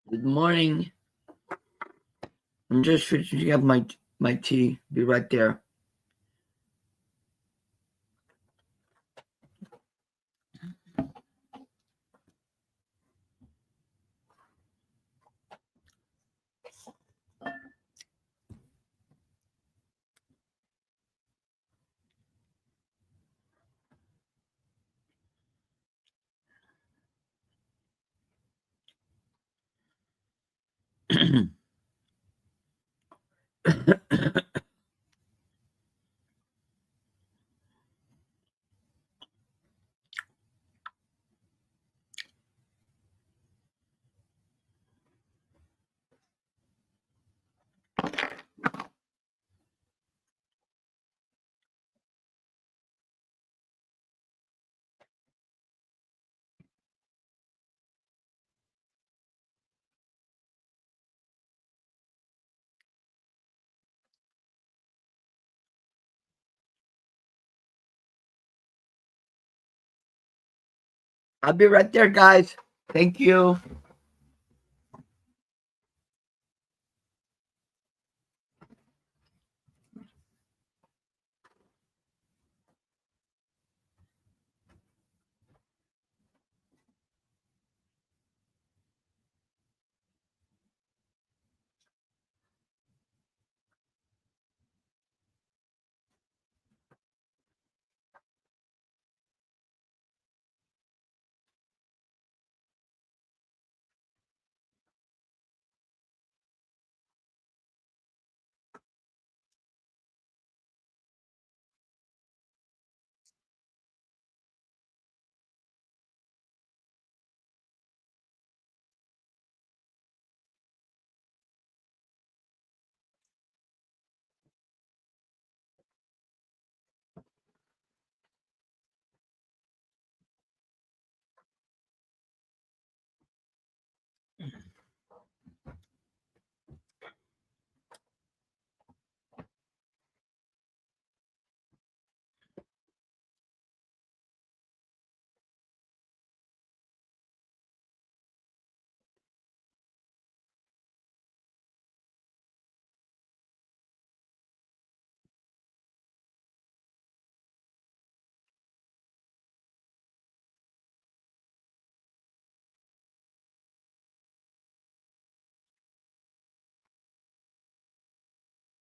Good morning. I'm just finishing up my tea. Be right there. I'll be right there, guys. Thank you.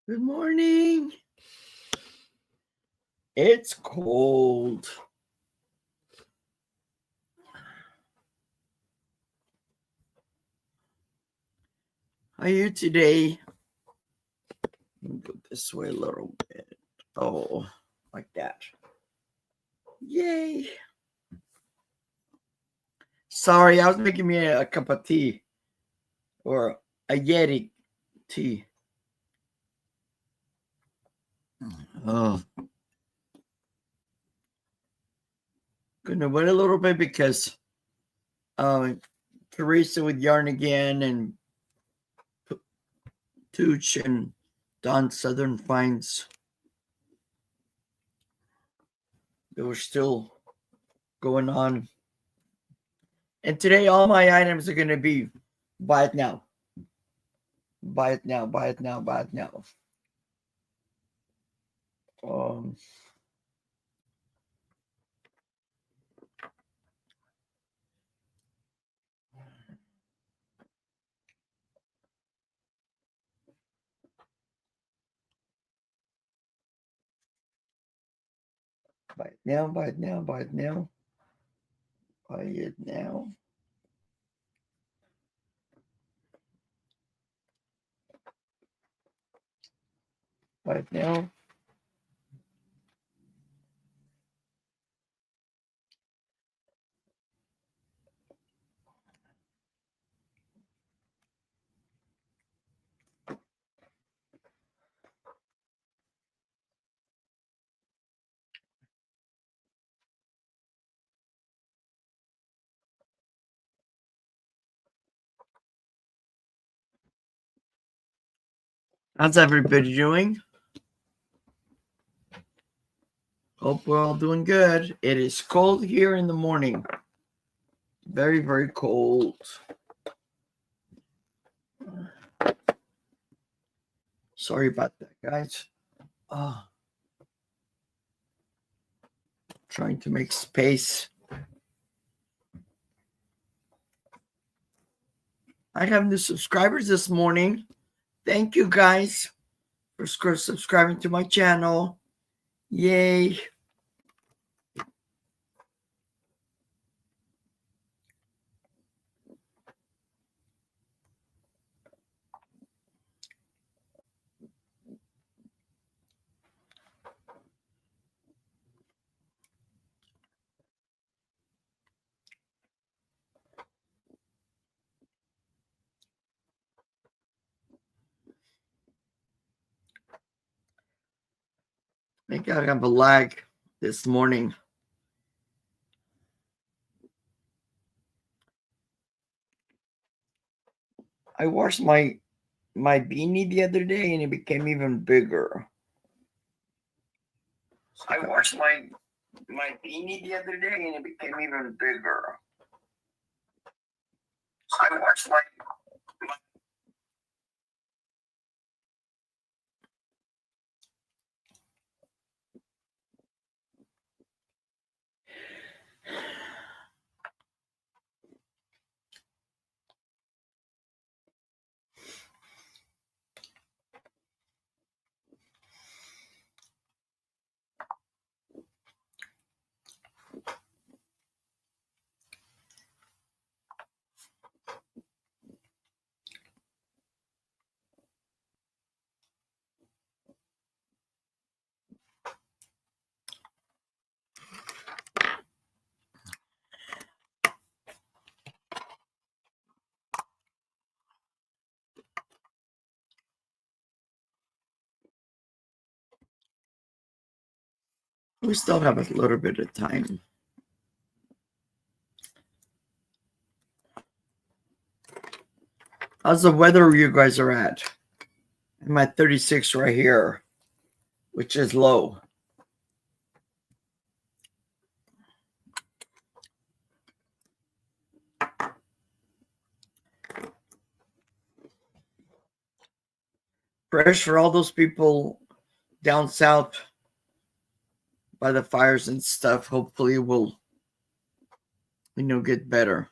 Good morning. It's cold. How are you today? Let me go this way a little bit. Oh, like that. Yay. Sorry, I was making me a cup of tea or a Yeti tea. Oh, gonna wait a little bit because Teresa with Yarn Again and Tooch and Don Southern Finds. They were still going on. And today all my items are gonna be buy it now. Buy it now, buy it now, buy it now. Um buy it now, buy it now, buy it now. Buy it now. Buy it now. How's everybody doing? Hope we're all doing good. It is cold here in the morning. Very, very cold. Sorry about that, guys. Trying to make space. I have new subscribers this morning. Thank you guys for subscribing to my channel. Yay. I think I have a lag this morning. I washed my beanie the other day and it became even bigger. I washed my beanie the other day and it became even bigger. I washed my We still have a little bit of time. How's the weather you guys are at? I'm at 36 right here, which is low. Prayers for all those people down south by the fires and stuff. Hopefully it will, get better.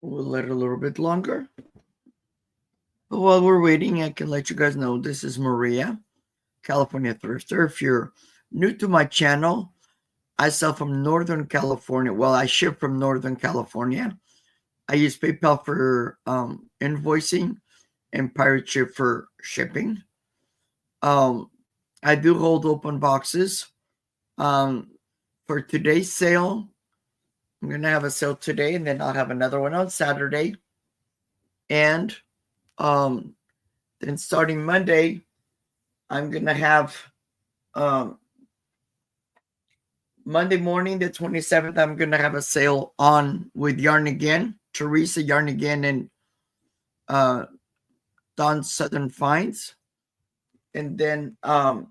We'll let it a little bit longer. But while we're waiting, I can let you guys know this is Maria, California Thrifter. If you're new to my channel, I sell from Northern California. Well, I ship from Northern California. I use PayPal for invoicing and Pirate Ship for shipping. I do hold open boxes. For today's sale, I'm going to have a sale today, and then I'll have another one on Saturday. And then starting Monday, I'm going to have Monday morning, the 27th, I'm going to have a sale on with Yarn Again, Teresa Yarn Again, and Don Southern Finds. And then on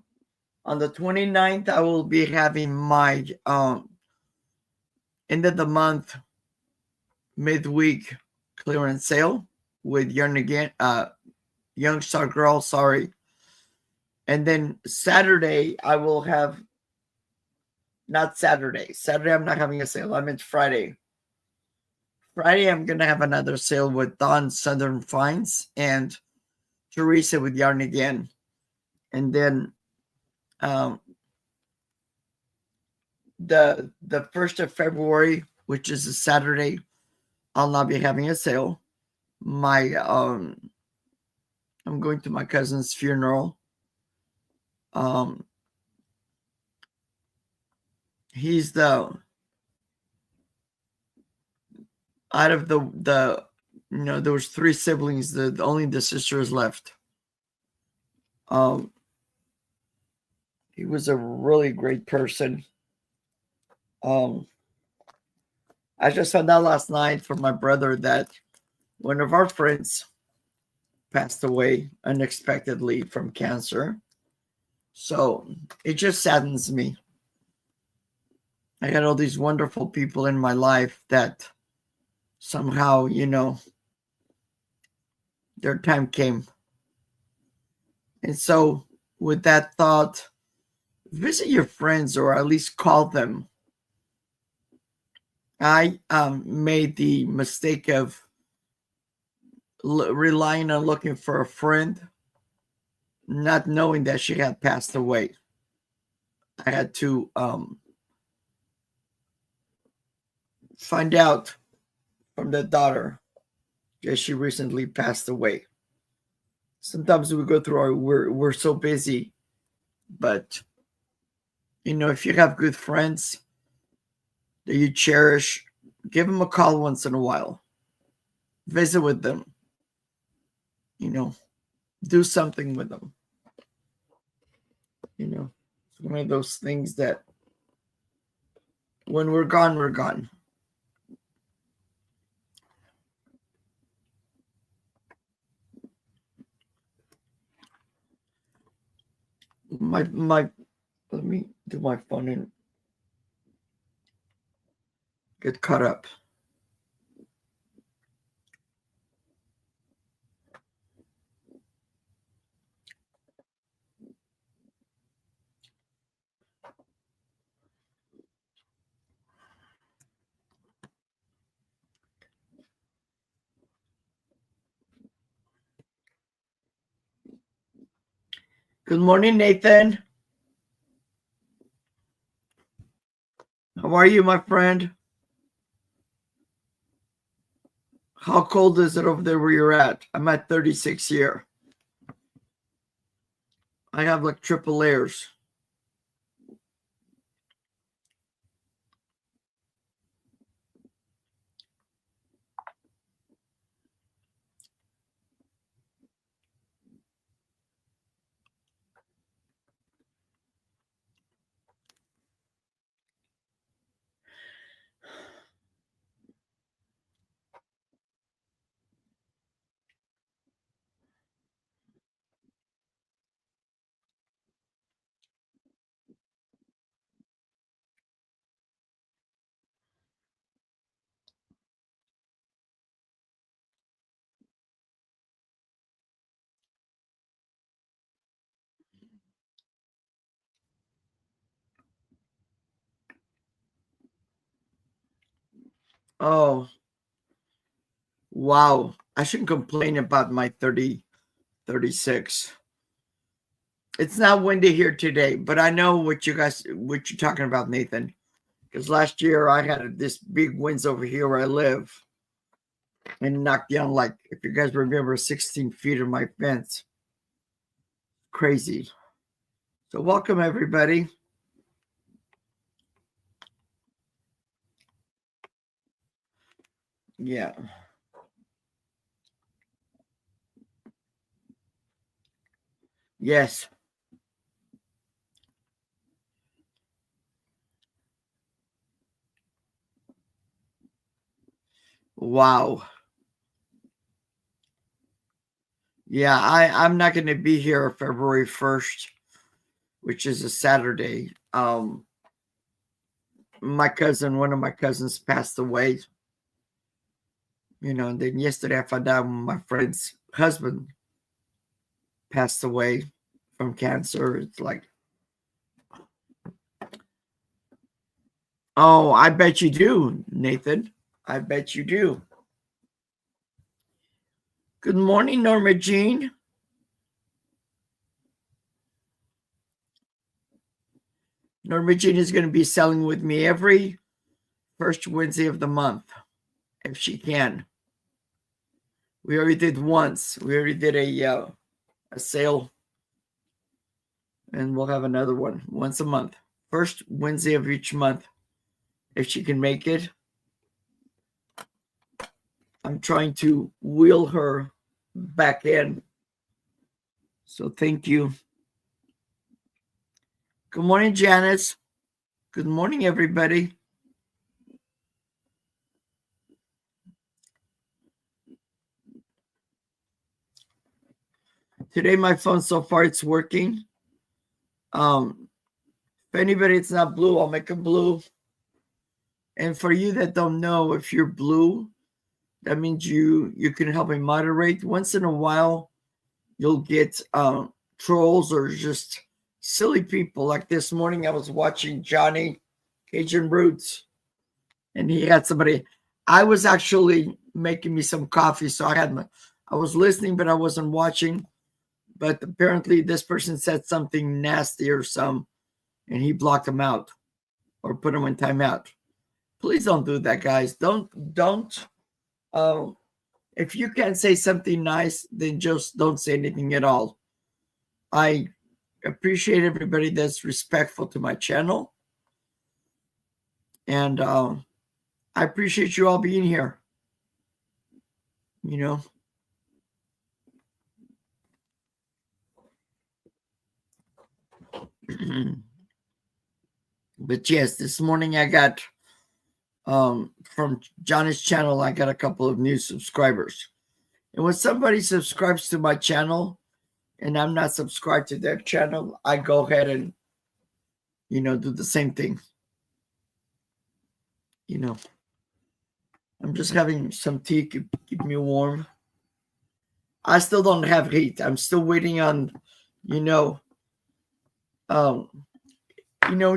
the 29th, I will be having my end of the month midweek clearance sale. with Young Again, Young Star Girl, sorry. And then Saturday, I will have, not Saturday. Saturday, I'm not having a sale. I meant Friday. Friday, I'm going to have another sale with Dawn Southern Finds and Teresa with Yarn Again. And then the 1st of February, which is a Saturday, I'll not be having a sale. I'm going to my cousin's funeral. He's out of the there was 3 siblings. Only the sister is left. He was a really great person. I just found out last night from my brother that one of our friends passed away unexpectedly from cancer. So it just saddens me. I had all these wonderful people in my life that somehow, their time came. And so with that thought, visit your friends or at least call them. I made the mistake of relying on looking for a friend, not knowing that she had passed away. I had to find out from the daughter that she recently passed away. Sometimes we go through we're so busy, but if you have good friends that you cherish, give them a call once in a while. Visit with them. Do something with them. It's one of those things that when we're gone, we're gone. My let me do my phone and get caught up. Good morning, Nathan. How are you, my friend? How cold is it over there where you're at? I'm at 36 here. I have like triple layers. Oh, wow. I shouldn't complain about my 36. It's not windy here today, but I know what you're talking about, Nathan. Because last year I had this big winds over here where I live and knocked down, like, if you guys remember, 16 feet of my fence. Crazy. So welcome, everybody. Yeah. Yes. Wow. Yeah, I'm not going to be here February 1st, which is a Saturday. One of my cousins passed away. And then yesterday I found out my friend's husband passed away from cancer. It's like, oh, I bet you do, Nathan. I bet you do. Good morning, Norma Jean. Norma Jean is going to be selling with me every first Wednesday of the month, if she can. We already did once. We already did a sale, and we'll have another one once a month. First Wednesday of each month, if she can make it. I'm trying to wheel her back in. So thank you. Good morning, Janice. Good morning, everybody. Today, my phone, so far, it's working. If anybody, it's not blue, I'll make it blue. And for you that don't know, if you're blue, that means you can help me moderate. Once in a while, you'll get trolls or just silly people. Like this morning, I was watching Johnny Cajun Roots, and he had somebody. I was actually making me some coffee, so I was listening, but I wasn't watching. But apparently, this person said something nasty or some, and he blocked him out or put him in timeout. Please don't do that, guys. Don't. If you can't say something nice, then just don't say anything at all. I appreciate everybody that's respectful to my channel. And I appreciate you all being here. But yes, this morning I got from Johnny's channel, I got a couple of new subscribers. And when somebody subscribes to my channel and I'm not subscribed to their channel, I go ahead and do the same thing. I'm just having some tea, keep me warm. I still don't have heat. I'm still waiting on, when you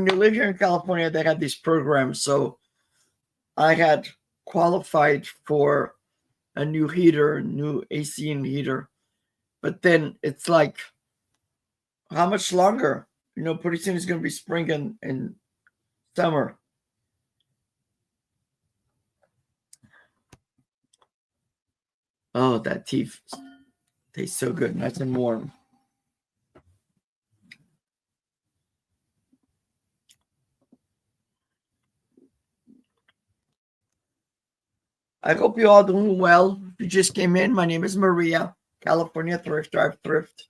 live here in California, they have these programs. So I had qualified for a new heater, new AC and heater. But then it's like, how much longer? Pretty soon it's going to be spring and summer. Oh, that tea tastes so good, nice and warm. I hope you all doing well. If you just came in, my name is Maria, California Thrift Drive Thrift.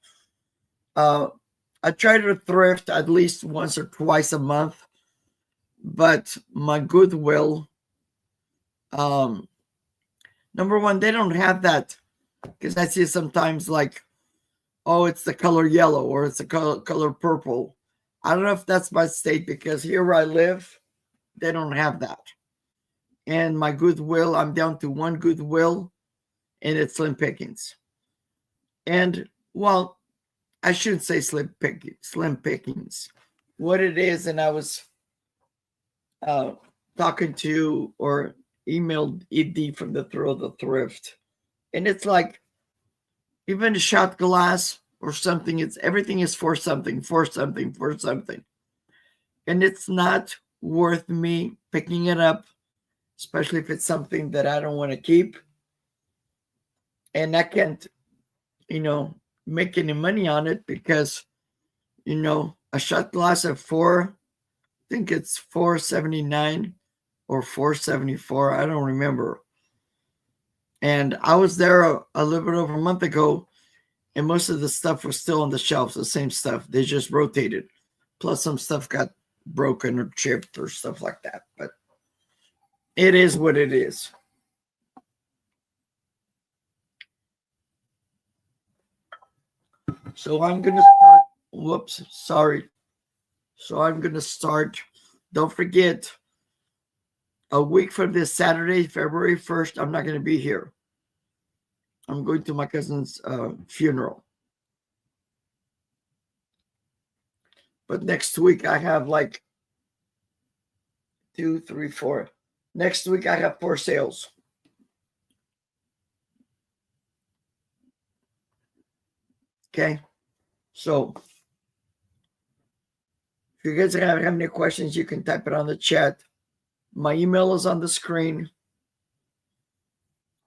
I try to thrift at least once or twice a month, but my Goodwill, number one, they don't have that, because I see it sometimes like, oh, it's the color yellow or it's the color purple. I don't know if that's my state, because here where I live, they don't have that. And my Goodwill, I'm down to one Goodwill, and it's slim pickings. And, well, I shouldn't say slim pickings. What it is, and I was talking to or emailed ED from the Thrill of the Thrift, and it's like, even a shot glass or something, everything is for something, and it's not worth me picking it up, especially if it's something that I don't want to keep, and I can't make any money on it, because a shot glass of I think it's $4.79 or $4.74, I don't remember. And I was there a little bit over a month ago, and most of the stuff was still on the shelves, the same stuff. They just rotated. Plus some stuff got broken or chipped or stuff like that. But it is what it is. So I'm going to start. Whoops, sorry. So I'm going to start. Don't forget, a week from this Saturday, February 1st, I'm not going to be here. I'm going to my cousin's funeral. But next week I have like 2, 3, 4. Next week I have 4 sales. Okay. So if you guys have any questions, you can type it on the chat. My email is on the screen.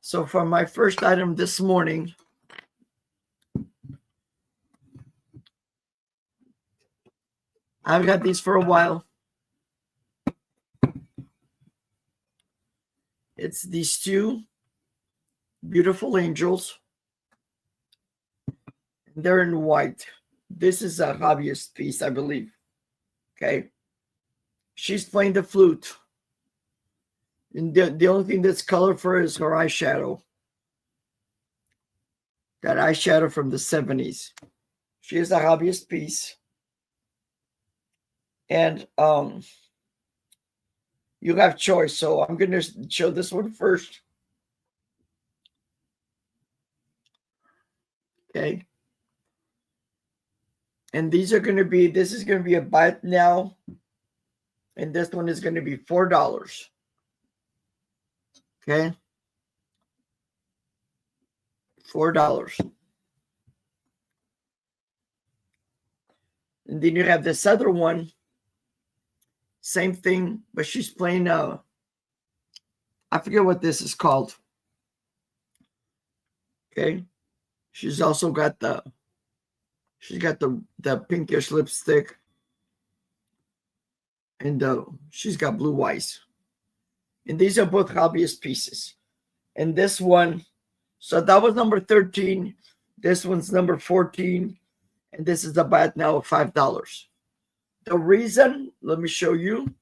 So for my first item this morning, I've got these for a while. It's these 2 beautiful angels. They're in white. This is a hobbyist piece, I believe. Okay. She's playing the flute. And the only thing that's colored for her is her eyeshadow. That eyeshadow from the 70s. She is a hobbyist piece. And you have choice. So I'm going to show this one first. Okay. And these are going to be, this is going to be a buy it now. And this one is going to be $4. Okay. $4. And then you have this other one. Same thing, but she's playing I forget what this is called. Okay. She's also got the pinkish lipstick. And she's got blue eyes. And these are both hobbyist pieces. And this one, so that was number 13. This one's number 14. And this is a buy it now of $5. The reason, let me show you.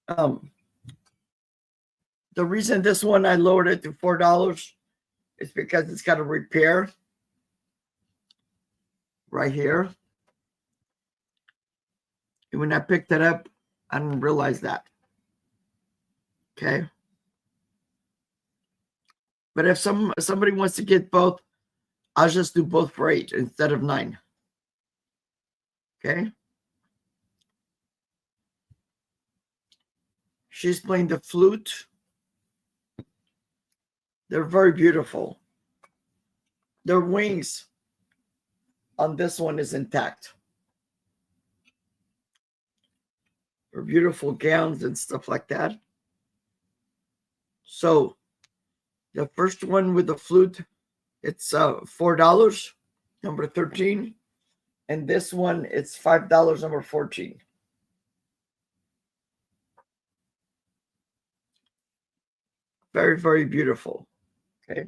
The reason this one I lowered it to $4 is because it's got a repair right here. And when I picked it up, I didn't realize that. Okay. But if somebody wants to get both, I'll just do both for $8 instead of $9. Okay. She's playing the flute. They're very beautiful. Their wings on this one is intact. They're beautiful gowns and stuff like that. So the first one with the flute, it's $4, number 13. And this one, it's $5, number 14. Very, very beautiful. Okay.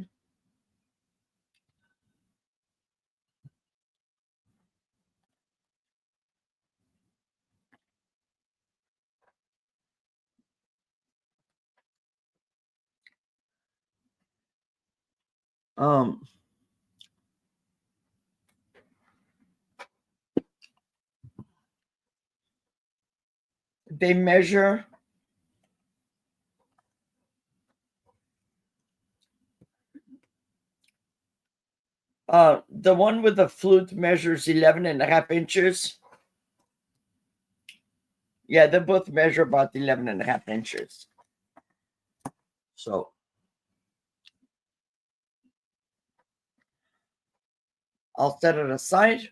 They measure the one with the flute measures 11.5 inches. Yeah, they both measure about 11.5 inches. So I'll set it aside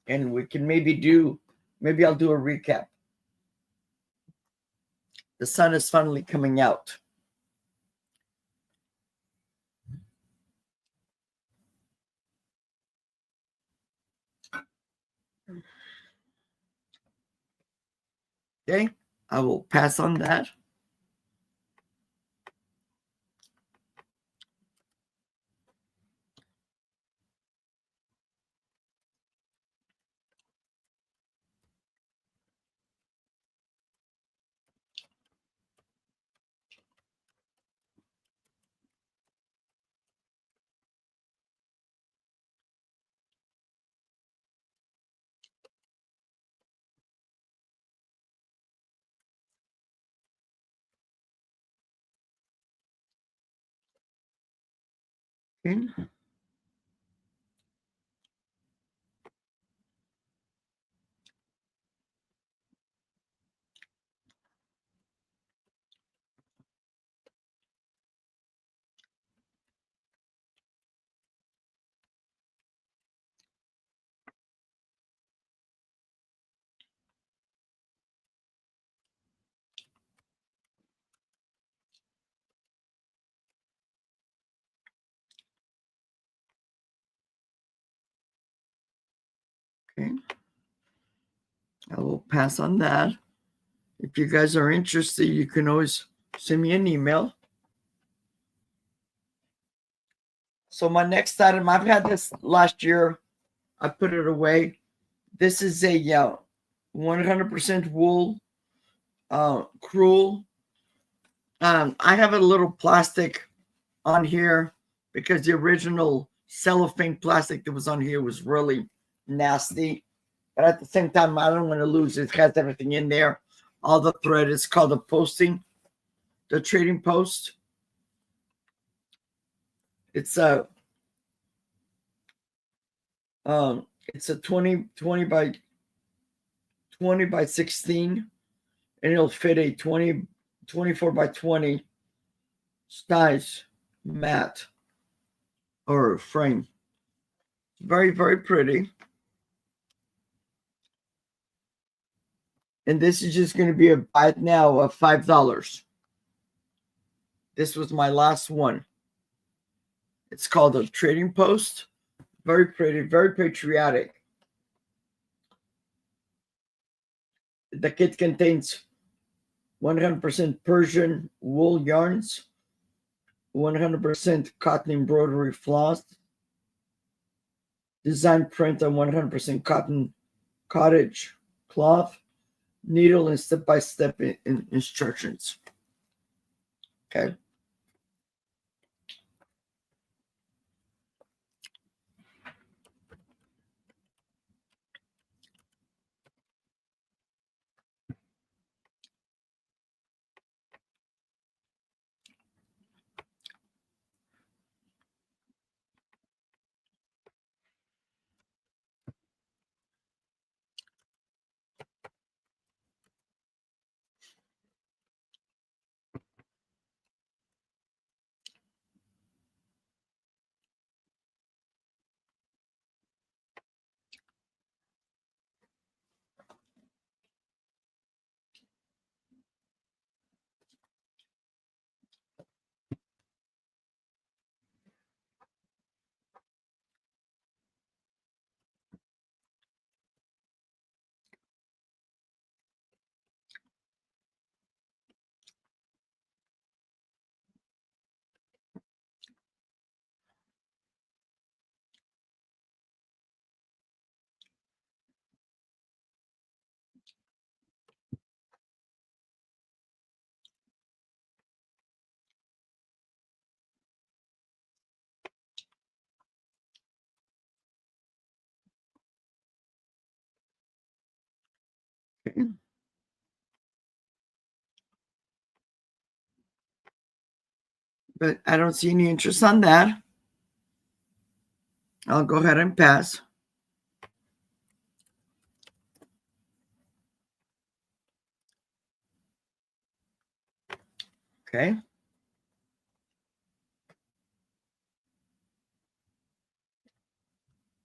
and we can maybe I'll do a recap. The sun is finally coming out. Okay, I will pass on that. Okay. Okay. I will pass on that. If you guys are interested, you can always send me an email. So my next item, I've had this last year. I put it away. This is a 100% wool crewel. I have a little plastic on here because the original cellophane plastic that was on here was really nasty. But at the same time, I don't want to lose it. It has everything in there. All the thread is called the posting, the trading post. It's a it's a 20 by 16, and it'll fit a 24 by 20 size mat or frame. Very, very pretty. And this is just going to be a buy it now of $5. This was my last one. It's called a trading post. Very pretty, very patriotic. The kit contains 100% Persian wool yarns, 100% cotton embroidery floss, design print on 100% cotton cottage cloth, needle and step-by-step instructions. Okay. But I don't see any interest on that. I'll go ahead and pass. Okay.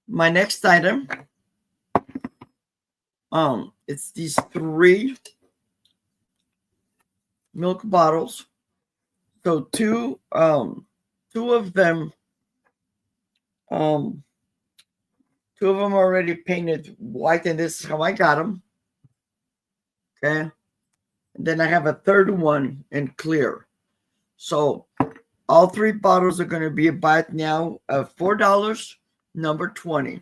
My next item, it's these 3 milk bottles. So two of them, um, 2 of them are already painted white, and this is how I got them. Okay. And then I have a third one in clear. So all 3 bottles are going to be a buy it now of $4, number 20.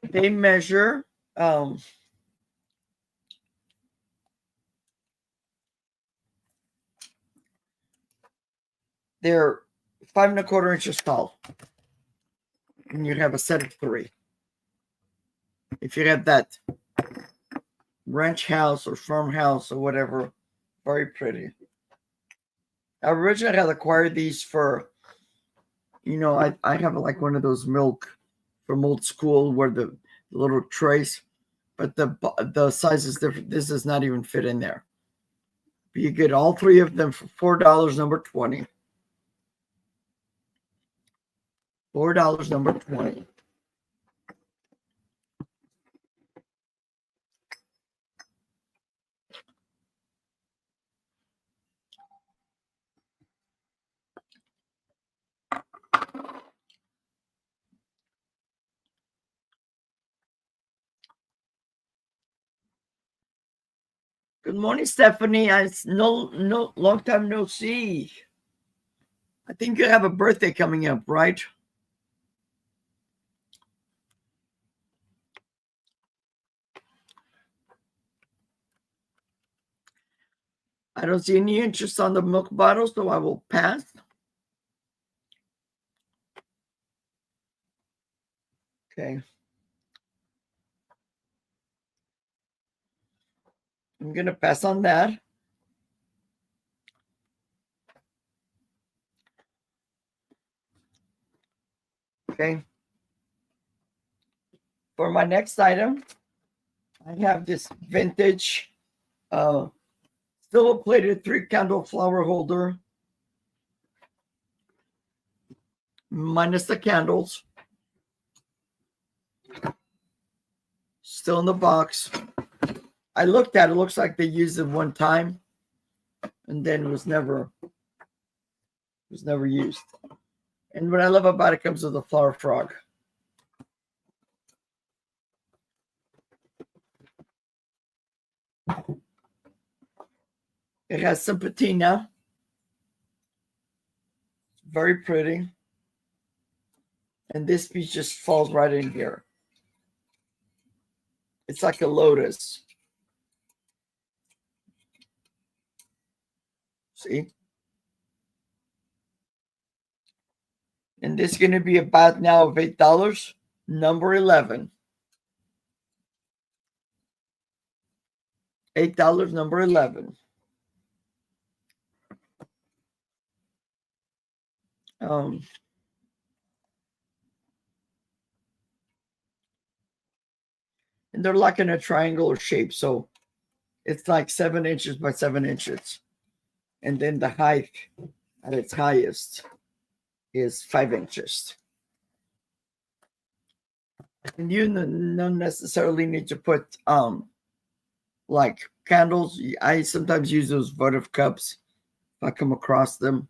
They measure they're 5¼ inches tall, and you have a set of 3. If you have that ranch house or farmhouse or whatever, very pretty. I originally had acquired these for, I have like one of those milk from old school where the little trays, but the size is different. This does not even fit in there. But you get all 3 of them for $4, number 20. $4, number 20. Good morning, Stephanie. It's no long time no see. I think you have a birthday coming up, right? I don't see any interest on the milk bottle, so I will pass. Okay. I'm going to pass on that. Okay. For my next item, I have this vintage silver plated 3-candle flower holder, minus the candles. Still in the box. I looked at it, looks like they used it one time and then was never used. And what I love about it comes with a flower frog. It has some patina. Very pretty. And this piece just falls right in here. It's like a lotus. See? And this is going to be about now of $8, number 11. $8, number 11. And they're like in a triangular shape, so it's like 7 inches by 7 inches. And then the height at its highest is 5 inches. And you don't necessarily need to put like candles. I sometimes use those votive cups if I come across them.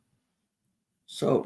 So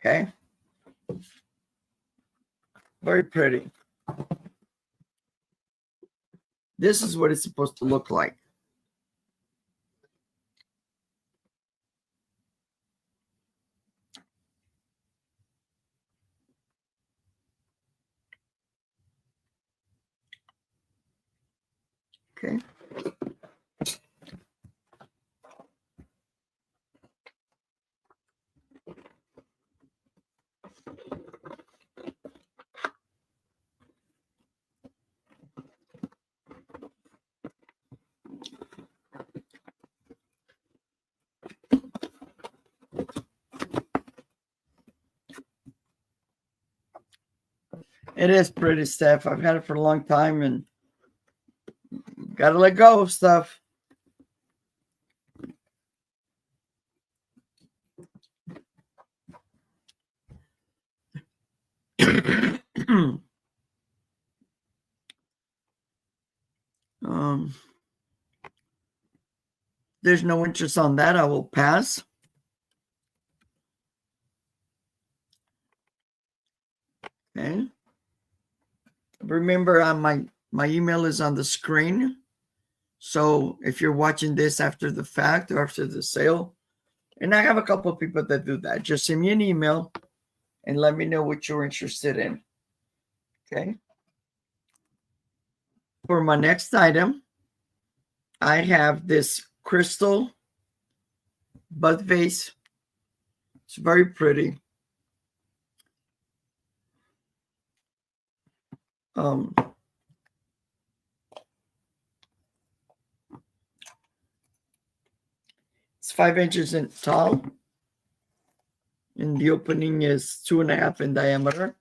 okay. Very pretty. This is what it's supposed to look like. Okay. It is pretty, Steph. I've had it for a long time and gotta let go of stuff. um, there's no interest on that. I will pass. Okay. Remember, my email is on the screen. So if you're watching this after the fact or after the sale, and I have a couple of people that do that, just send me an email and let me know what you're interested in. Okay. For my next item, I have this crystal bud vase. It's very pretty. It's 5 inches in tall, and the opening is 2.5 in diameter.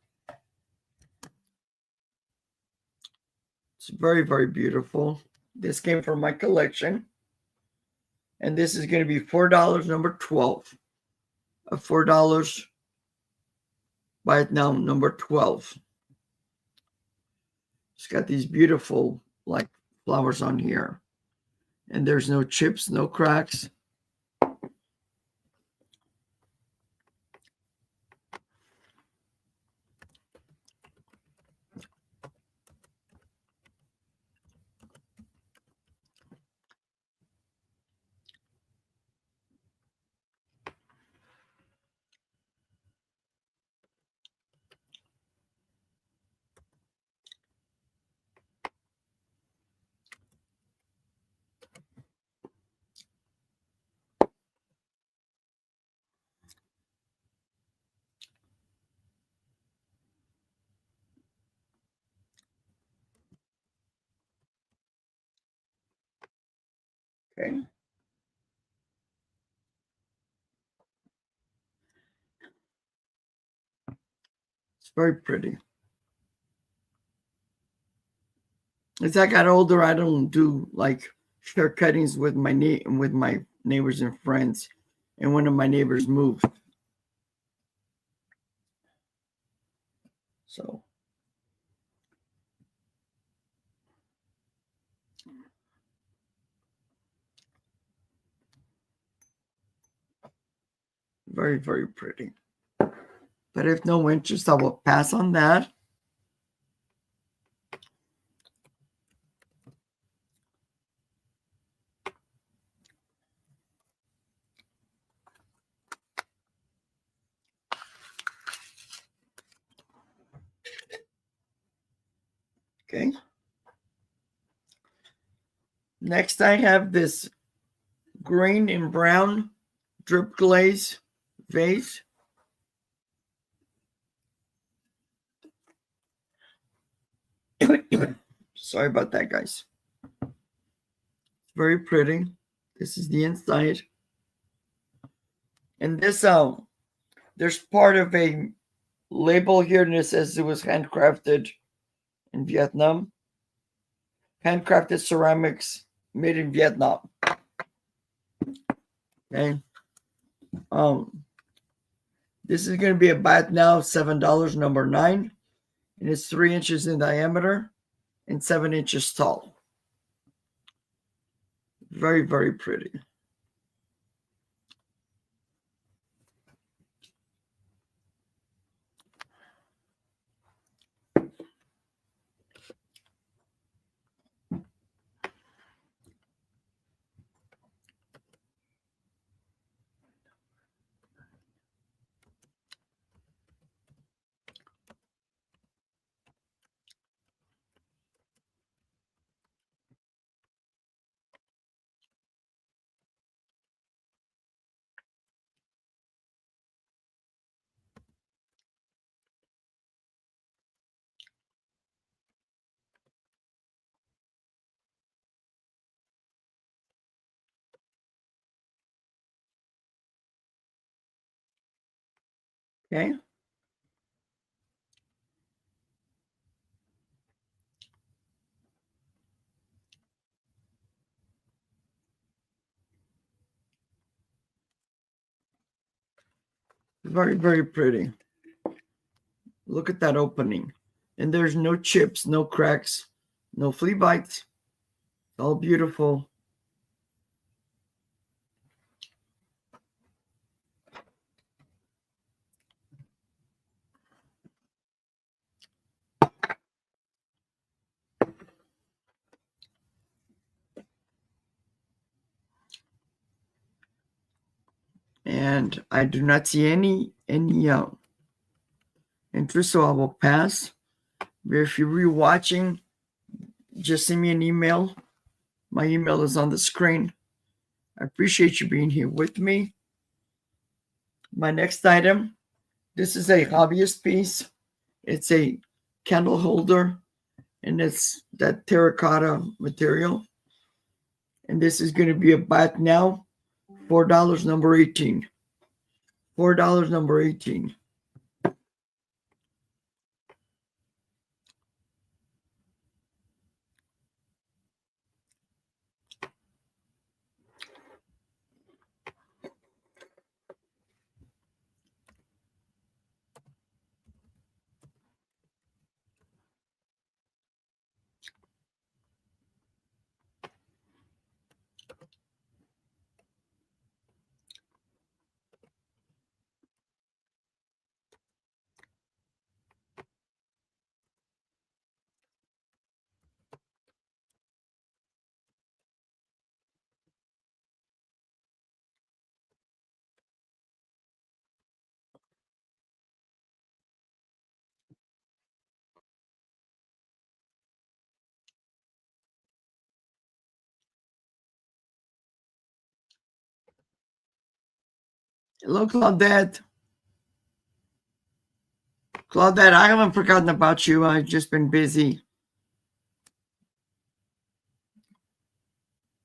It's very, very beautiful. This came from my collection, and this is going to be $4, number 12. $4. Buy it now, number 12. It's got these beautiful like flowers on here, and there's no chips, no cracks. Okay. It's very pretty. As I got older, I don't do like share cuttings with my neighbors and friends. And one of my neighbors moved. So very, very pretty. But if no interest, I will pass on that. Okay. Next, I have this green and brown drip glaze vase. Sorry about that, guys. It's very pretty. This is the inside. And this there's part of a label here and it says it was handcrafted in Vietnam. Handcrafted ceramics made in Vietnam. Okay. This is going to be a buy it now, $7, number 9. And it's 3 inches in diameter and 7 inches tall. Very, very pretty. Okay. Very, very pretty. Look at that opening. And there's no chips, no cracks, no flea bites. All beautiful. And I do not see any interest, so I will pass. If you're rewatching, just send me an email. My email is on the screen. I appreciate you being here with me. My next item, this is a hobbyist piece. It's a candle holder, and it's that terracotta material. And this is going to be a buy now, $4, number 18. $4, number 18. Hello, Claudette. Claudette, I haven't forgotten about you. I've just been busy.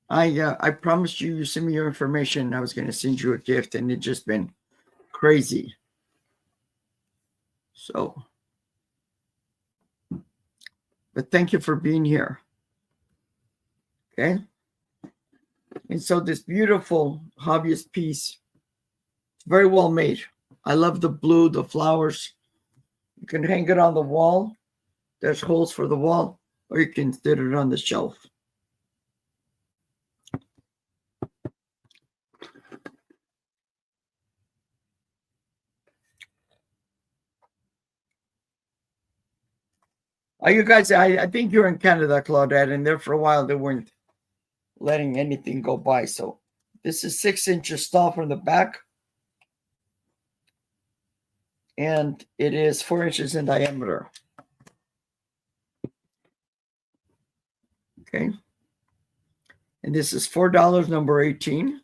I promised you send me your information. I was going to send you a gift, and it's just been crazy. So, but thank you for being here. Okay. And so this beautiful hobbyist piece, very well made. I love the blue, the flowers. You can hang it on the wall. There's holes for the wall, or you can sit it on the shelf. Are you guys, I think you're in Canada, Claudette, and there for a while they weren't letting anything go by. So this is 6 inches tall from the back, and it is 4 inches in diameter. Okay. And this is $4, number 18.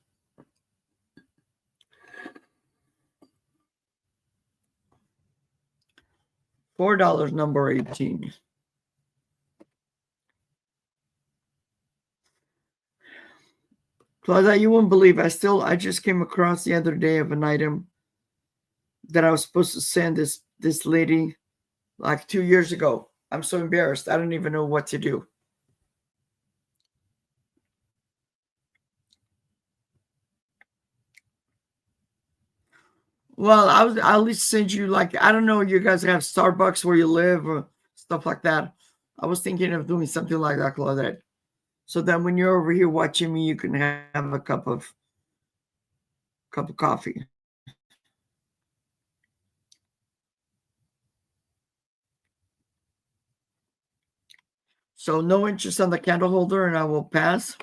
$4, number 18. Claudia, you wouldn't believe I just came across the other day of an item that I was supposed to send this lady like 2 years ago. I'm so embarrassed. I don't even know what to do. Well, I'll at least send you, like, I don't know, you guys have Starbucks where you live or stuff like that. I was thinking of doing something like that, Claudette. So that when you're over here watching me, you can have a cup of coffee. So no interest on the candle holder, and I will pass.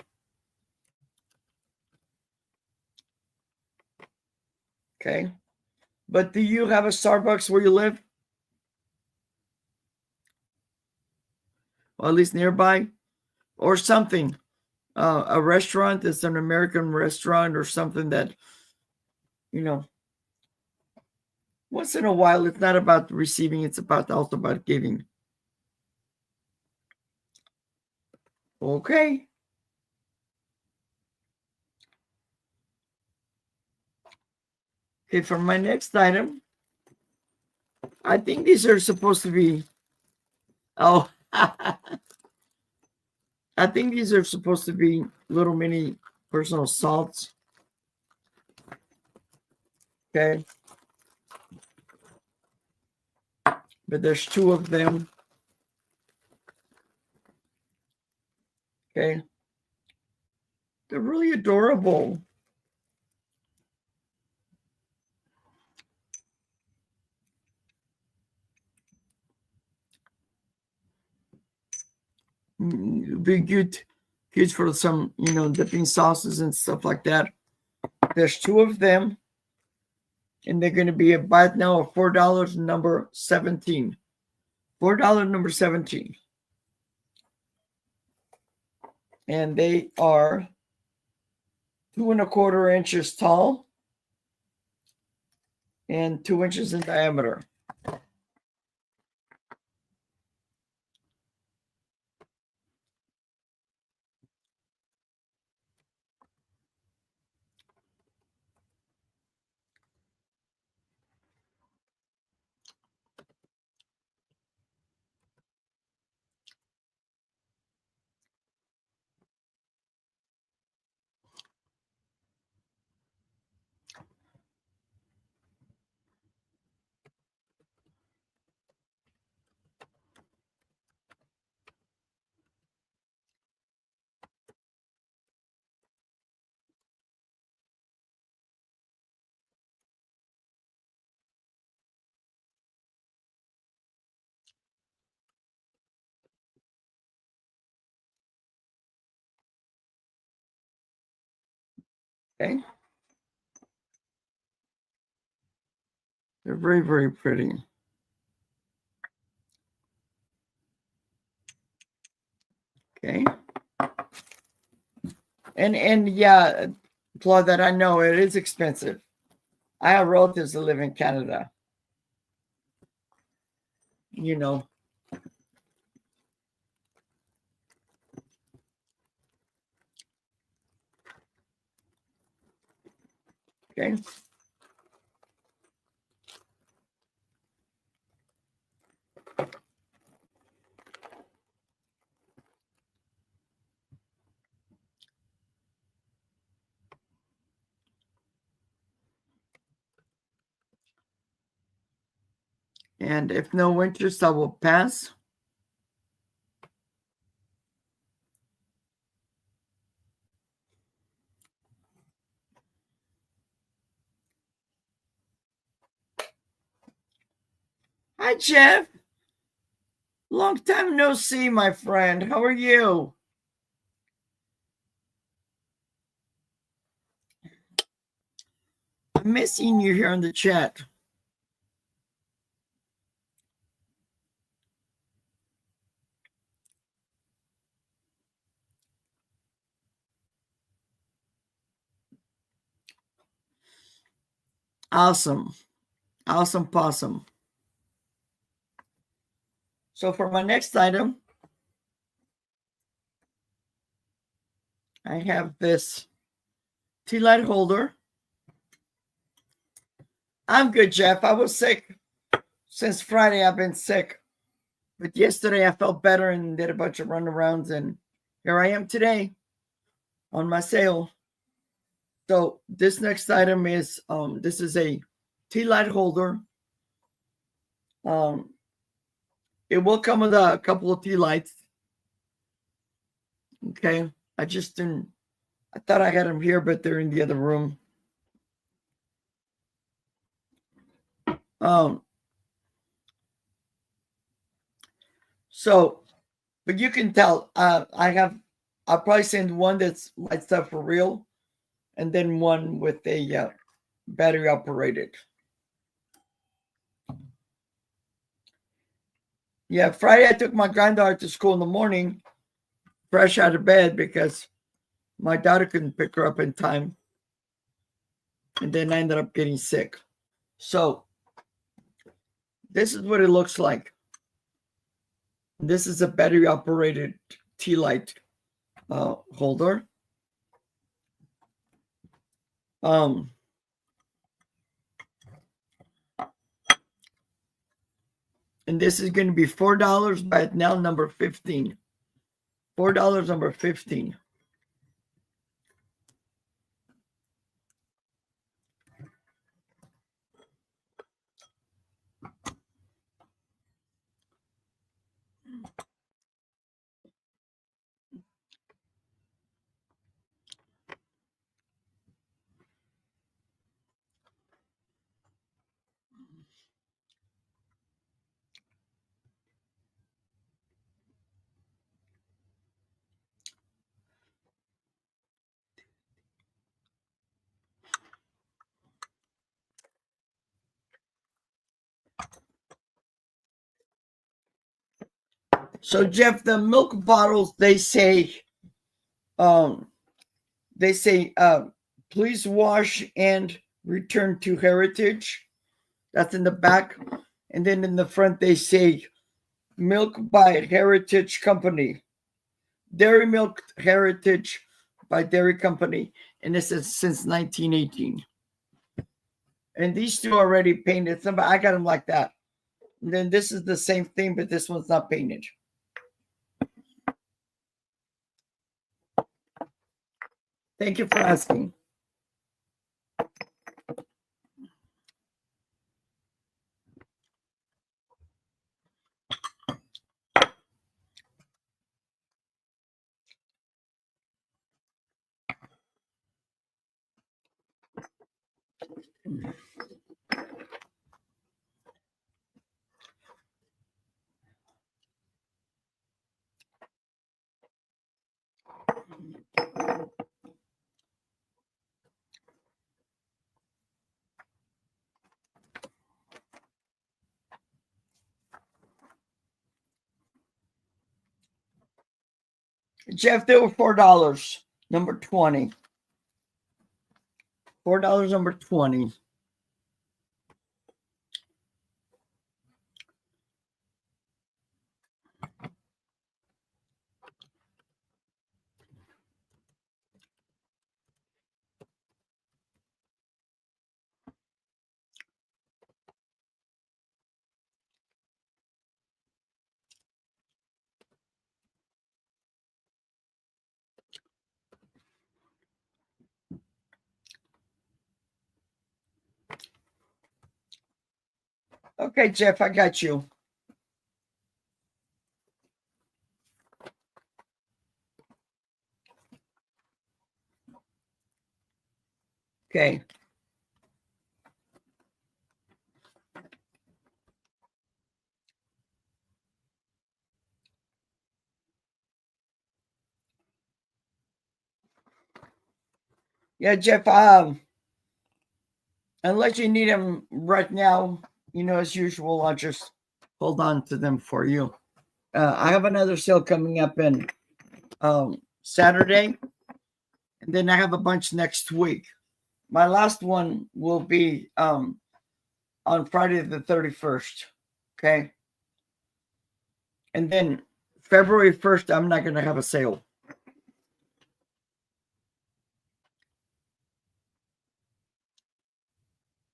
Okay. But do you have a Starbucks where you live? Or at least nearby? Or something? A restaurant that's an American restaurant or something that, once in a while, it's not about receiving, it's also about giving. Okay. Okay, for my next item, I think these are supposed to be, I think these are supposed to be little mini personal salts. Okay. but there's two of them. Okay. They're really adorable. Be good for some, dipping sauces and stuff like that. There's two of them, and they're going to be a bite now of $4, number 17. $4, number 17. And they are 2¼ inches tall and 2 inches in diameter. Okay. They're very, very pretty. Okay. And yeah, Claude, I know it is expensive. I have relatives that live in Canada. Okay. And if no interest, I will pass. Hi, Jeff. Long time no see, my friend. How are you? I'm missing you here in the chat. Awesome. Awesome possum. So for my next item, I have this tea light holder. I'm good, Jeff. I was sick. Since Friday, I've been sick. But yesterday, I felt better and did a bunch of runarounds. And here I am today on my sale. So this next item is, this is a tea light holder. It will come with a couple of tea lights. Okay. I thought I had them here, but they're in the other room. So, but you can tell, I'll probably send one that's lights up for real, and then one with a battery operated. Yeah, Friday I took my granddaughter to school in the morning, fresh out of bed, because my daughter couldn't pick her up in time. And then I ended up getting sick. So this is what it looks like. This is a battery operated tea light holder. And this is going to be $4, but now number 15. $4, number 15. So Jeff, the milk bottles, they say, please wash and return to Heritage. That's in the back. And then in the front, they say milk by Heritage Company. Dairy milk Heritage by Dairy Company. And this is since 1918. And these two are already painted. I got them like that. And then this is the same thing, but this one's not painted. Thank you for asking. Jeff, they were $4. Number 20. $4, number 20. Okay, Jeff, I got you. Okay. Yeah, Jeff, unless you need them right now, as usual, I'll just hold on to them for you. I have another sale coming up in Saturday, and then I have a bunch next week. My last one will be on Friday the 31st. Okay. And then February 1st, I'm not going to have a sale.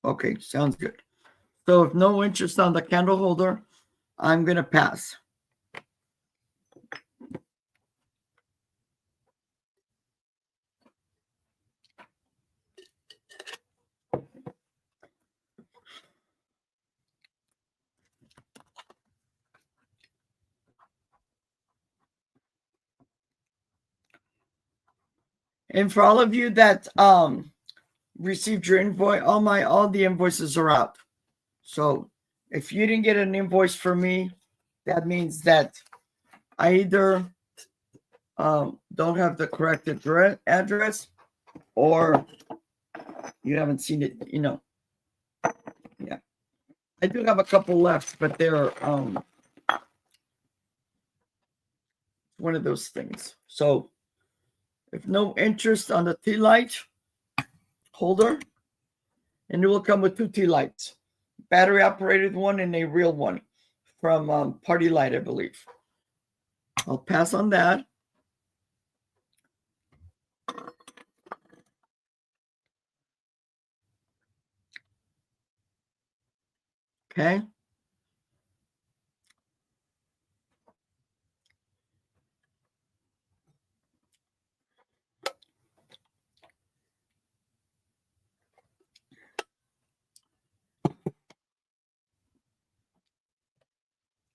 Okay, sounds good. So if no interest on the candle holder, I'm going to pass. And for all of you that received your invoice, all the invoices are out. So if you didn't get an invoice from me, that means that I either don't have the correct address, or you haven't seen it. Yeah, I do have a couple left, but they're one of those things. So if no interest on the tea light holder, and it will come with 2 tea lights, battery operated one and a real one from Party Light, I believe. I'll pass on that. Okay.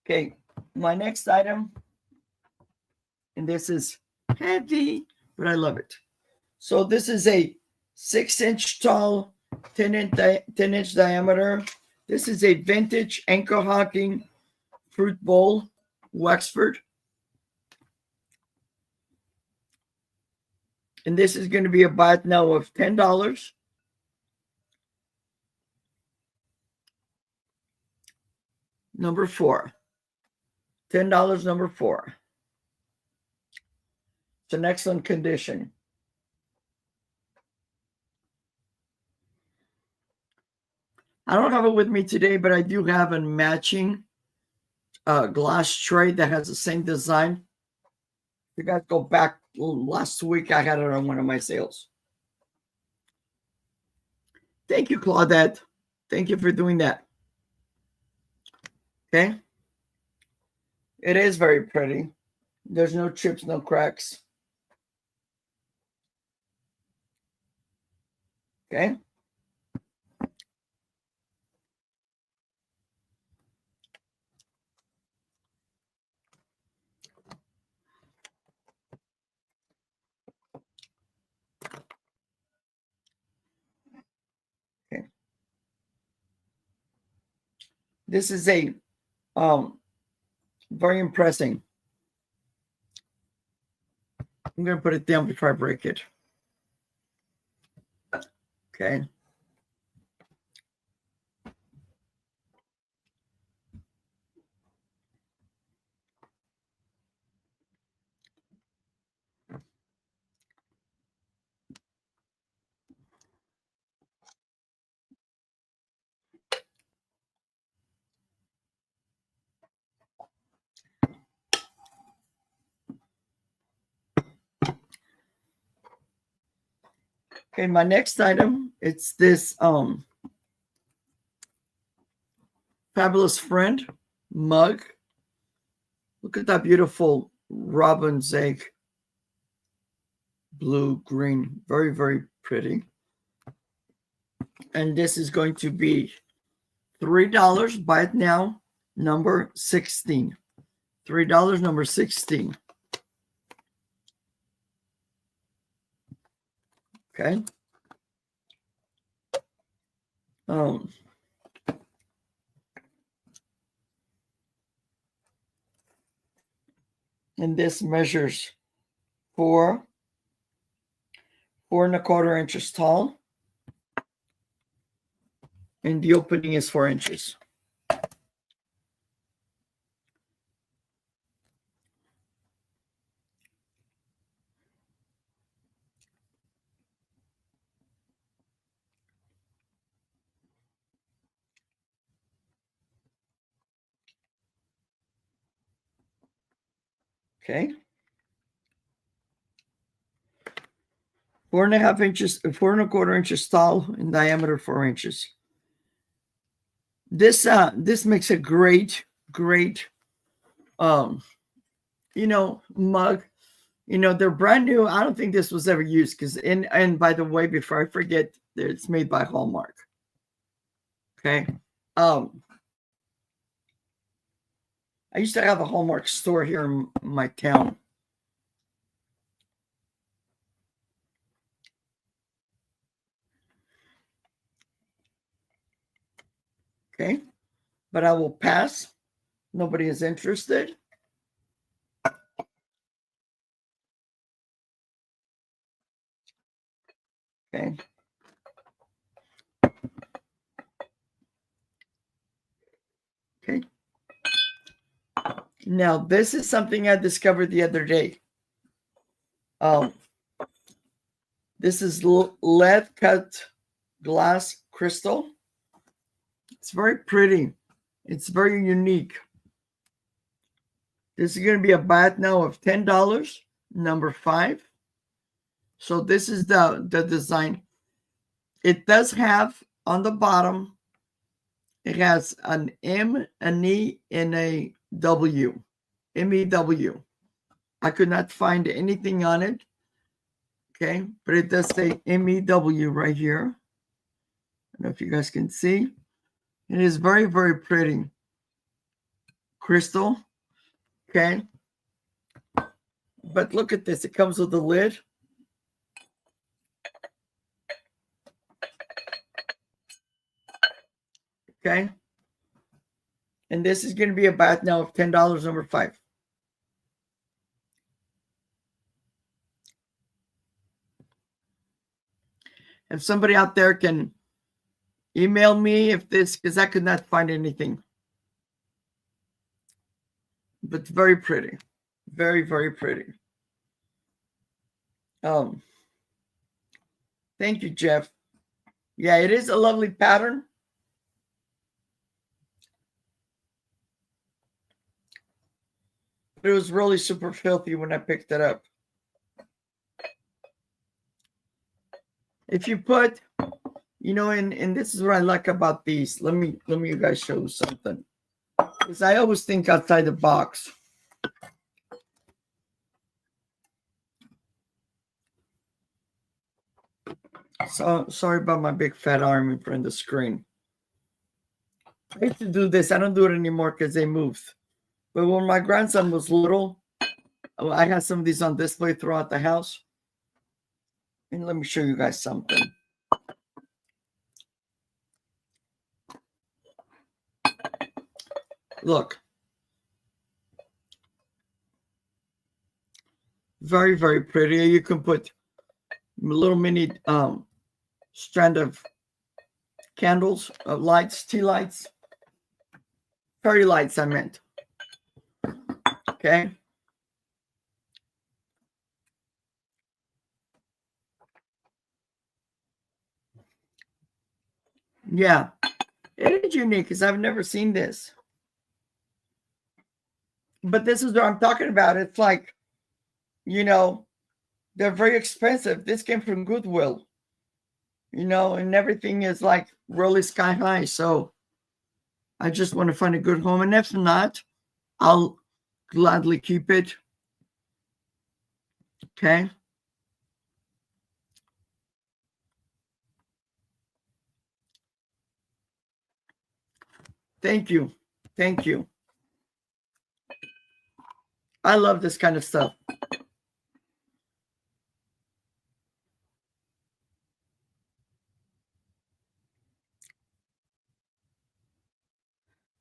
Okay, my next item, and this is heavy, but I love it. So this is a 6-inch tall, 10-inch diameter. This is a vintage ankle hocking fruit bowl, Wexford. And this is going to be a buy it now of $10. Number 4. $10, number 4. It's an excellent condition. I don't have it with me today, but I do have a matching glass tray that has the same design. You guys go back last week, I had it on one of my sales. Thank you, Claudette. Thank you for doing that. Okay. It is very pretty. There's no chips, no cracks. Okay. Okay. This is a very impressive. I'm going to put it down before I break it. Okay. Okay, my next item, it's this Fabulous Friend mug. Look at that beautiful robin's egg. Blue, green, very, very pretty. And this is going to be $3. Buy it now, number 16. $3, number 16. Okay. And this measures 4.25 inches tall. And the opening is 4 inches. Okay. 4.5 inches, 4.25 inches tall, in diameter 4 inches. This makes a great mug. They're brand new. I don't think this was ever used because and by the way, before I forget, it's made by Hallmark. Okay. I used to have a Hallmark store here in my town. Okay. But I will pass. Nobody is interested. Okay. Okay. Now, this is something I discovered the other day. This is lead cut glass crystal. It's very pretty. It's very unique. This is going to be a bat now of $10, number 5. So this is the design. It does have on the bottom, it has an M, an E, and a W. MEW. I could not find anything on it. Okay, but it does say MEW right here. I don't know if you guys can see. It is very, very pretty. Crystal. Okay. But look at this. It comes with a lid. Okay. And this is going to be a bat now of $10, number 5. If somebody out there can email me if this, because I could not find anything. but very pretty. Very, very pretty. Thank you, Jeff. Yeah, it is a lovely pattern. It was really super filthy when I picked it up. If you put, and this is what I like about these. Let me you guys show you something. Because I always think outside the box. So sorry about my big fat arm in front of the screen. I used to do this. I don't do it anymore because they moved. But when my grandson was little, I had some of these on display throughout the house. And let me show you guys something. Look. Very, very pretty. You can put a little mini strand of candles, lights, tea lights. Fairy lights, I meant. Okay. Yeah. It is unique because I've never seen this. But this is what I'm talking about. It's like, they're very expensive. This came from Goodwill, and everything is like really sky high. So I just want to find a good home. And if not, I'll gladly keep it. Okay. Thank you. Thank you. I love this kind of stuff.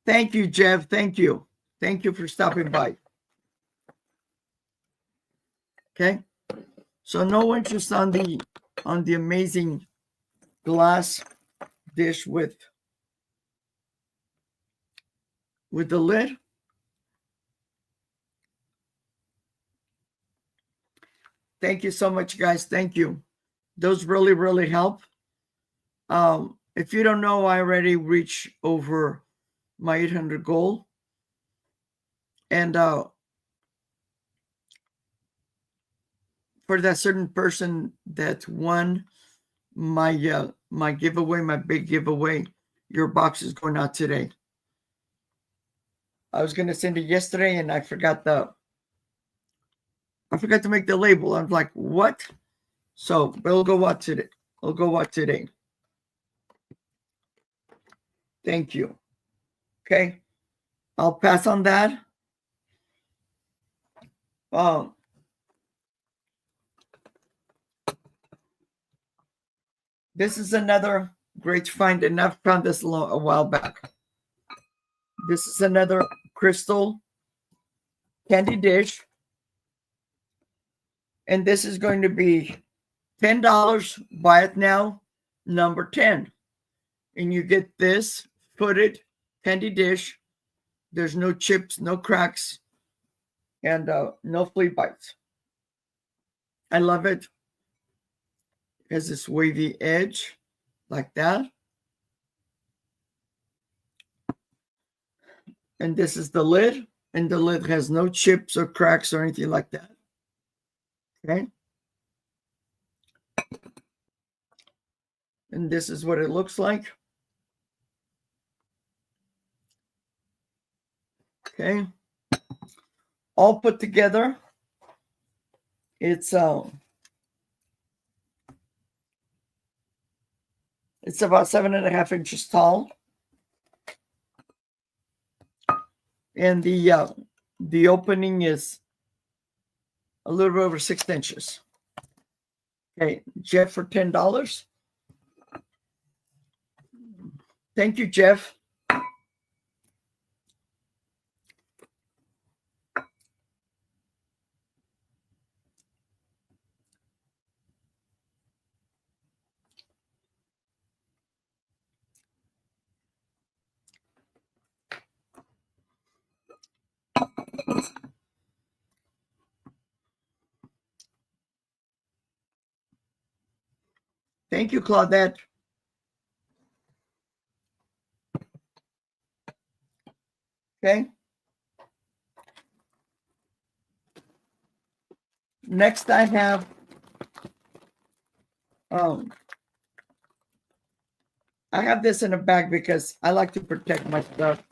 Thank you, Jeff. Thank you. Thank you for stopping by. Okay. So no interest on the amazing glass dish with the lid. Thank you so much, guys. Thank you. Those really, really help. If you don't know, I already reached over my 800 goal. And for that certain person that won my my giveaway, my big giveaway, your box is going out today. I was gonna send it yesterday, and I forgot to make the label. I'm like, what? So it'll go out today. It'll go out today. Thank you. Okay, I'll pass on that. This is another great find, and I've found this a while back. This is another crystal candy dish, and this is going to be $10. Buy it now, number 10, and you get this footed candy dish. There's no chips, no cracks, and no flea bites. I love it. It has this wavy edge like that. And this is the lid, and the lid has no chips or cracks or anything like that. Okay. And this is what it looks like. Okay. All put together, it's about 7.5 inches tall. And the opening is a little bit over 6 inches. Okay, Jeff for $10. Thank you, Jeff. Thank you, Claudette. Okay. Next, I have this in a bag because I like to protect my stuff.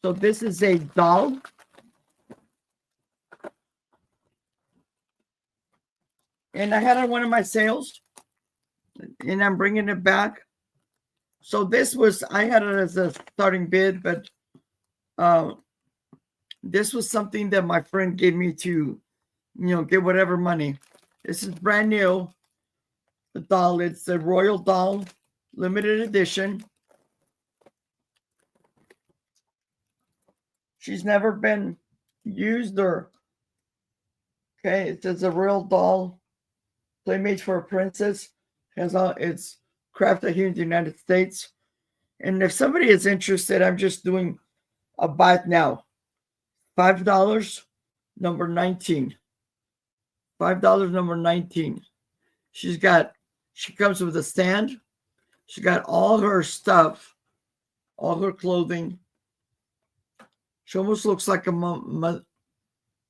So this is a doll. And I had it on one of my sales. And I'm bringing it back. So this was, I had it as a starting bid, but this was something that my friend gave me to, get whatever money. This is brand new. The doll, it's a Royal Doll, limited edition. She's never been used or, okay, it says a Royal Doll, Playmate for a Princess. It's crafted here in the United States. And if somebody is interested, I'm just doing a buy it now. $5, number 19. $5, number 19. She comes with a stand. She got all her stuff, all her clothing. She almost looks like a Madame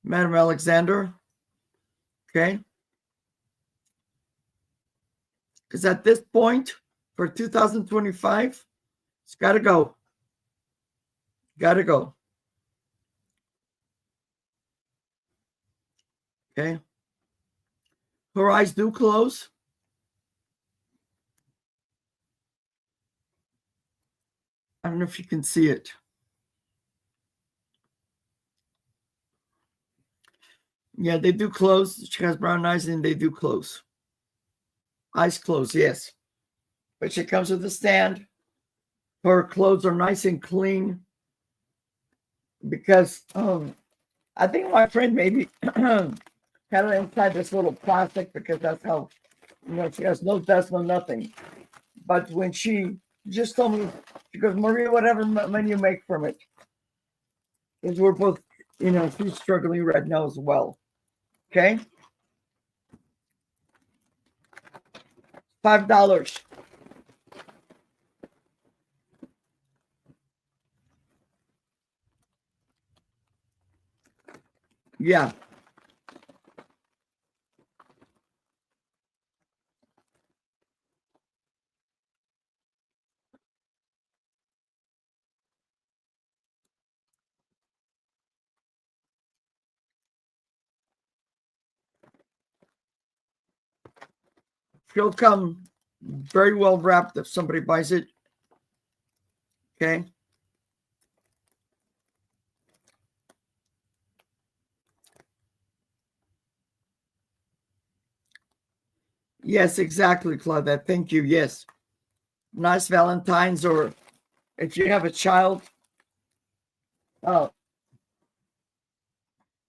Alexander. Okay. Because at this point, for 2025, it's got to go. Got to go. Okay. Her eyes do close. I don't know if you can see it. Yeah, they do close. She has brown eyes and they do close. Eyes closed, yes. But she comes with a stand. Her clothes are nice and clean. Because I think my friend maybe had it inside this little plastic because that's how, she has no dust, no nothing. But when she just told me, she goes, Maria, whatever money you make from it. Because we're both, she's struggling right now as well. Okay? $5. Yeah. She'll come very well wrapped if somebody buys it. Okay. Yes, exactly, Claudette. Thank you. Yes. Nice Valentine's, or if you have a child. Oh.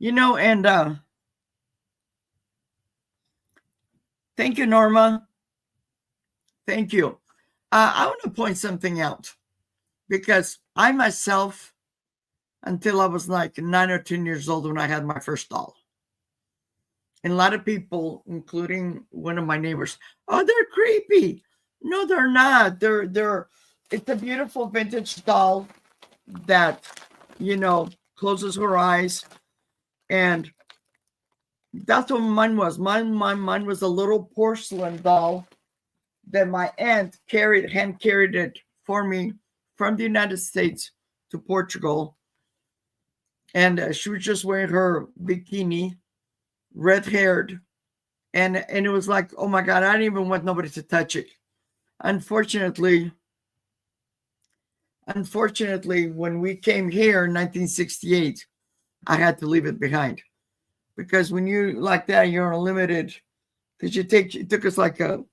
And thank you, Norma. Thank you. I want to point something out because I myself, until I was like 9 or 10 years old when I had my first doll. And a lot of people, including one of my neighbors, oh, they're creepy. No, they're not. It's a beautiful vintage doll that, closes her eyes. And that's what mine was. Mine was a little porcelain doll that my aunt hand carried it for me from the United States to Portugal. And she was just wearing her bikini, red-haired. And it was like, oh my God, I didn't even want nobody to touch it. Unfortunately, when we came here in 1968, I had to leave it behind. Because when you like that, you're unlimited. Because it took us like a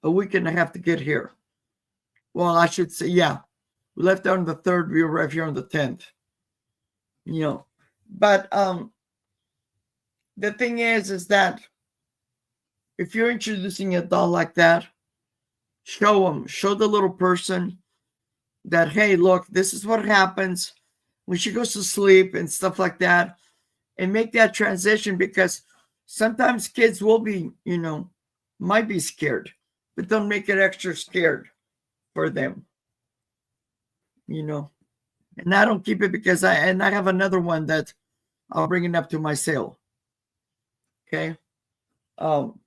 week and a half to get here. Well, I should say, yeah. We left out on the 3rd. We arrived here on the 10th. But the thing is that if you're introducing a doll like that, show the little person that, hey, look, this is what happens when she goes to sleep and stuff like that, and make that transition, because sometimes kids will be, might be scared, but don't make it extra scared for them. You know, and I don't keep it because I have another one that I'll bring it up to my sale. Okay. So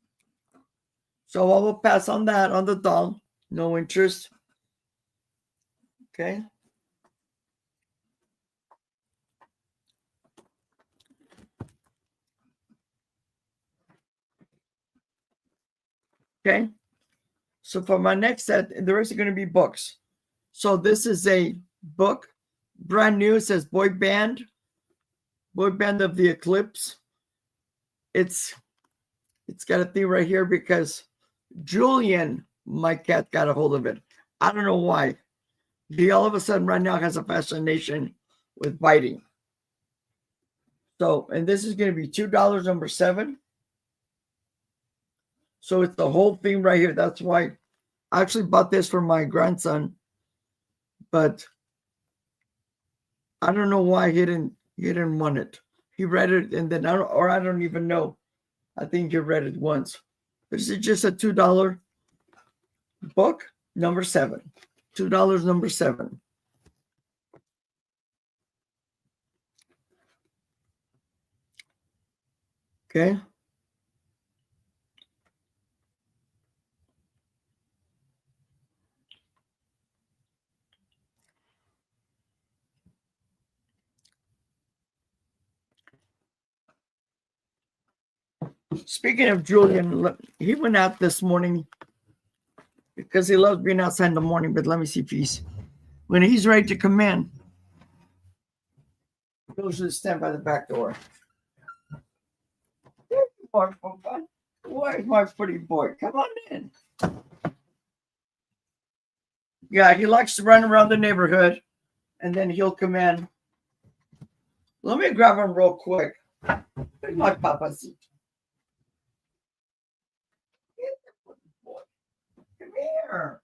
I will pass on that on the doll. No interest. Okay. Okay. So for my next set, there is going to be books. So this is a book, brand new. It says Boy Band of the Eclipse. It's got a thing right here because Julian, my cat, got a hold of it. I don't know why. He all of a sudden right now has a fascination with biting. So, and this is going to be $2, number 7. So it's the whole theme right here. That's why I actually bought this for my grandson, but I don't know why he didn't want it. He read it and then I don't even know. I think he read it once. This is just a $2 book, number 7. $2, number 7. Okay. Speaking of Julian, he went out this morning because he loves being outside in the morning. But let me see if when he's ready to come in, he goes to the stand by the back door. Where's my pretty boy? Come on in. Yeah, he likes to run around the neighborhood, and then he'll come in. Let me grab him real quick. Where's my papacito? Come here.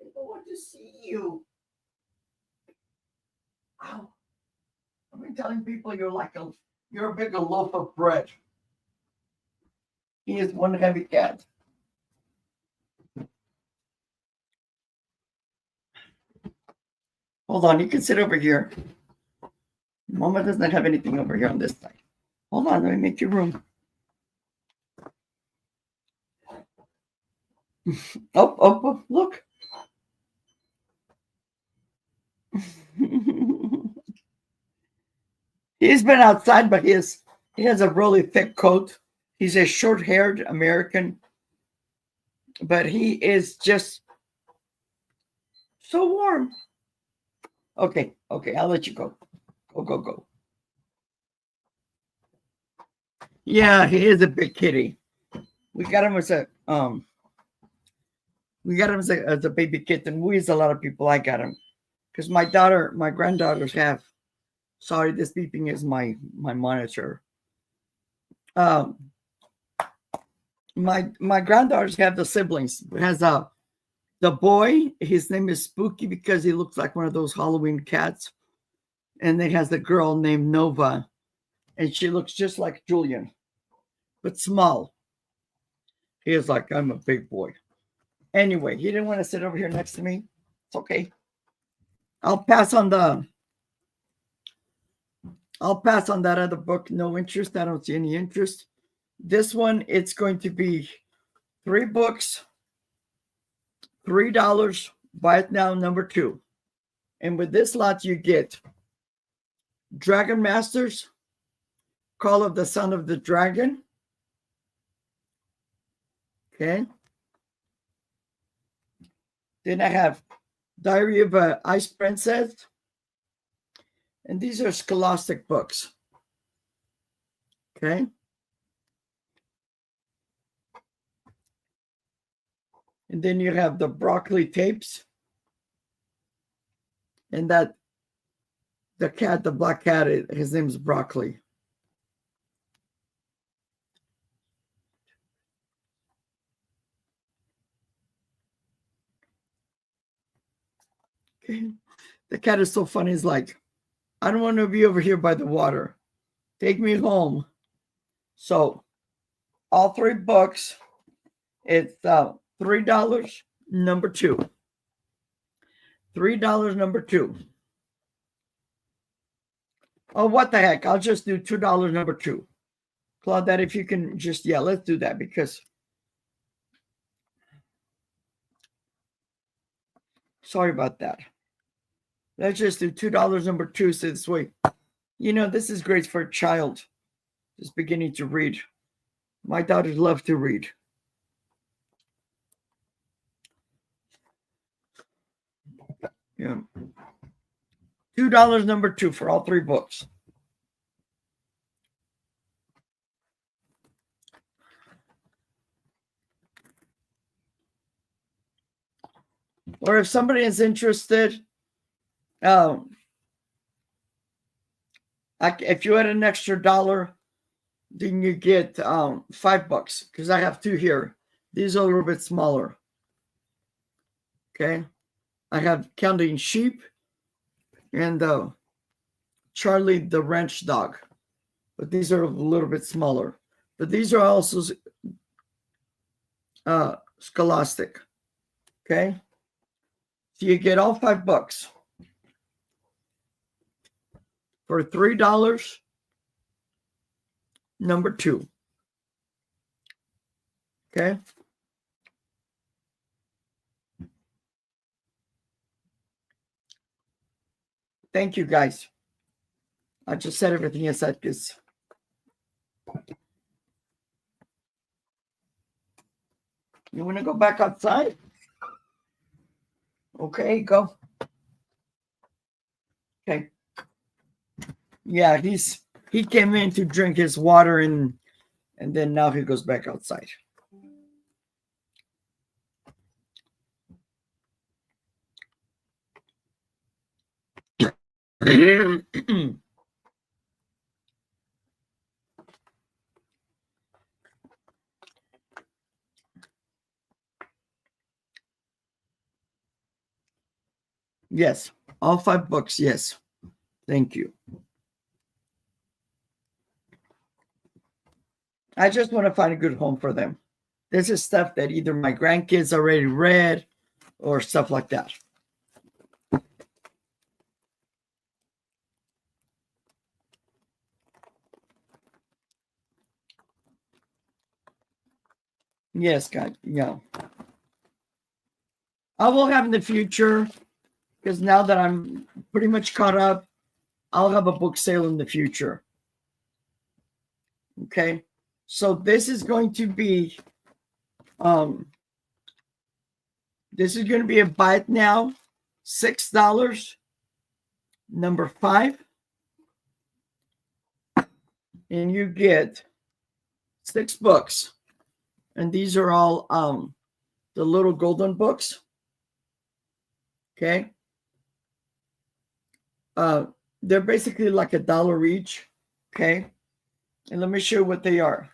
I don't want to see you. Ow. I've been telling people you're a bigger loaf of bread. He is one heavy cat. Hold on, you can sit over here. Mama does not have anything over here on this side. Hold on, let me make you room. Oh, look. He's been outside, but he has a really thick coat. He's a short-haired American, but he is just so warm. Okay, I'll let you go. Go. Yeah, he is a big kitty. We got him as a baby kitten. We as a lot of people. I got him because my granddaughters have. Sorry, this beeping is my monitor. My granddaughters have the siblings. It has the boy. His name is Spooky because he looks like one of those Halloween cats. And then has the girl named Nova, and she looks just like Julian, but small. He is like, I'm a big boy. Anyway, he didn't want to sit over here next to me. It's okay. I'll pass on that other book. No interest. I don't see any interest. This one, it's going to be 3 books, $3. Buy it now, number 2. And with this lot, you get Dragon Masters, Call of the Son of the Dragon. Okay. Then I have Diary of an Ice Princess. And these are scholastic books. Okay. And then you have the Broccoli Tapes. And that the black cat, his name is Broccoli. Okay. The cat is so funny. He's like, I don't want to be over here by the water. Take me home. So all 3 books. It's $3 number 2. $3 number 2. Oh, what the heck? I'll just do $2 number 2. Claudette, if you can just, yeah, let's do that because sorry about that. Let's just do $2 number 2 so this way. You know, this is great for a child just beginning to read. My daughters love to read. Yeah. $2 number 2 for all 3 books. Or if somebody is interested, if you add an extra $1, then you get $5 because I have 2 here. These are a little bit smaller. Okay. I have Counting Sheep and Charlie the Ranch Dog. But these are a little bit smaller. But these are also Scholastic. Okay. So you get all $5 for $3 number 2. Okay. Thank you, guys. I just said everything inside this. You want to go back outside? Okay, go. Okay. Yeah, he came in to drink his water and then now he goes back outside. Yes, all $5. Yes, thank you. I just want to find a good home for them. This is stuff that either my grandkids already read or stuff like that. Yes, God, yeah. I will have in the future, because now that I'm pretty much caught up, I'll have a book sale in the future. Okay, so this is going to be a buy it now, $6, number 5, and you get 6 books, and these are all the little golden books. Okay, they're basically like $1 each. Okay, and let me show you what they are.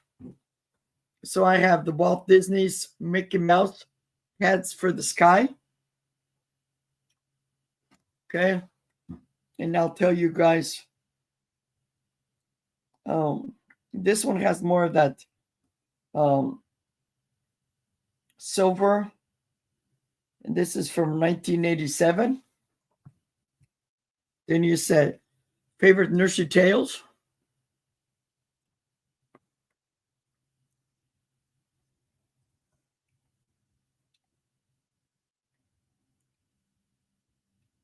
So I have the Walt Disney's Mickey Mouse Hats for the Sky. Okay, and I'll tell you guys, this one has more of that silver, and this is from 1987. Then you said favorite nursery tales.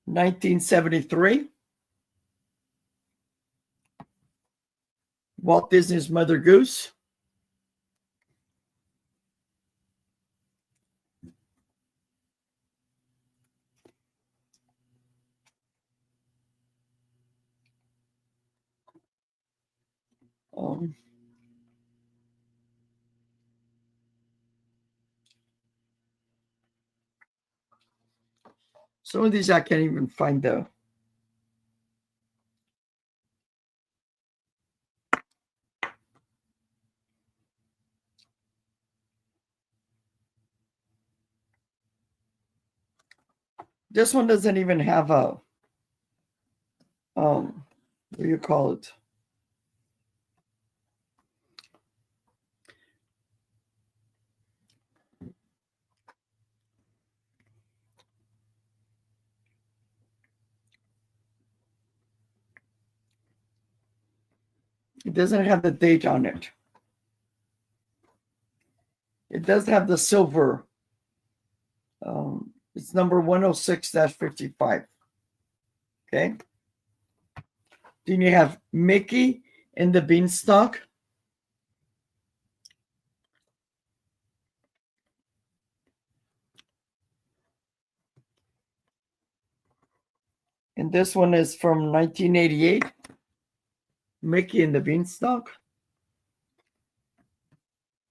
(1973) Walt Disney's Mother Goose. Some of these I can't even find though. This one doesn't even have a what do you call it? It doesn't have the date on it. It does have the silver. It's number 106-55. Okay. Then you have Mickey and the Beanstalk. And this one is from 1988. Mickey and the Beanstalk.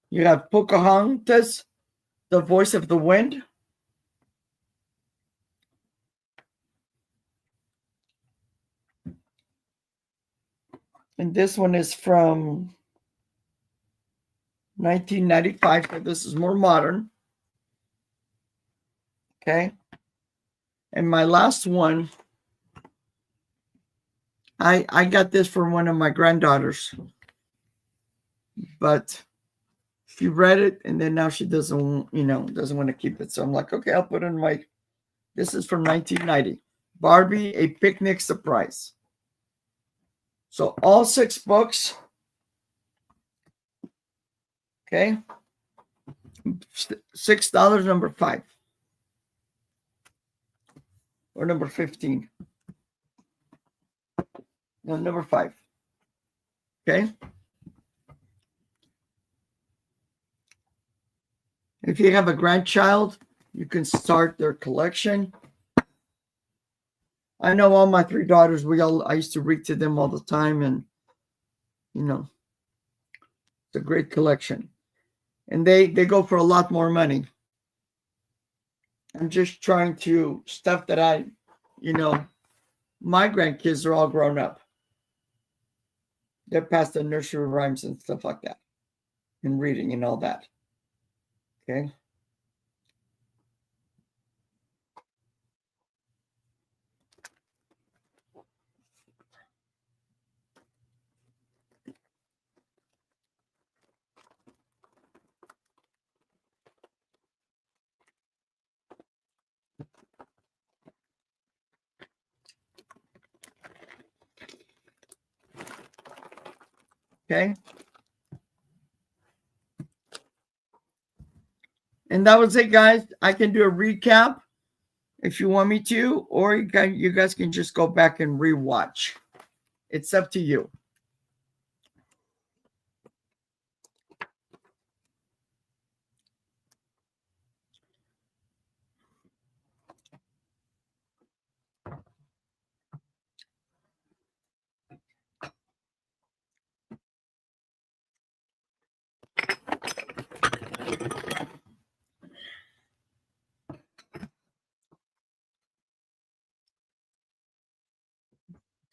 You have Pocahontas, the Voice of the Wind. And this one is from 1995. So this is more modern. Okay. And my last one, I got this from one of my granddaughters. But she read it and then now she doesn't want to keep it. So I'm like, okay, I'll put it in my, this is from 1990. Barbie, A Picnic Surprise. So all 6 books. Okay. $6, number 5. Or number 15. No, number 5. Okay. If you have a grandchild, you can start their collection. I know all my 3 daughters, I used to read to them all the time, and it's a great collection. And they go for a lot more money. I'm just trying to stuff that my grandkids are all grown up. They're past the nursery rhymes and stuff like that, and reading and all that. Okay. Okay. And that was it, guys. I can do a recap if you want me to, or you guys can just go back and rewatch. It's up to you.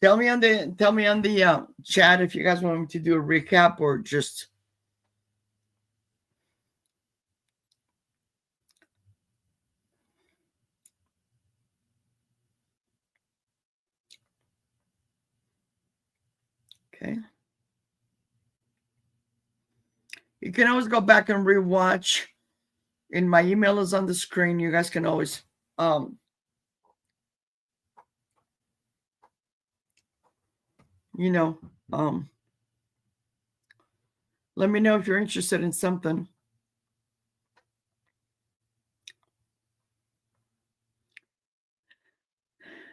Tell me on the chat if you guys want me to do a recap or just. Okay. You can always go back and rewatch. And my email is on the screen. You guys can always let me know if you're interested in something.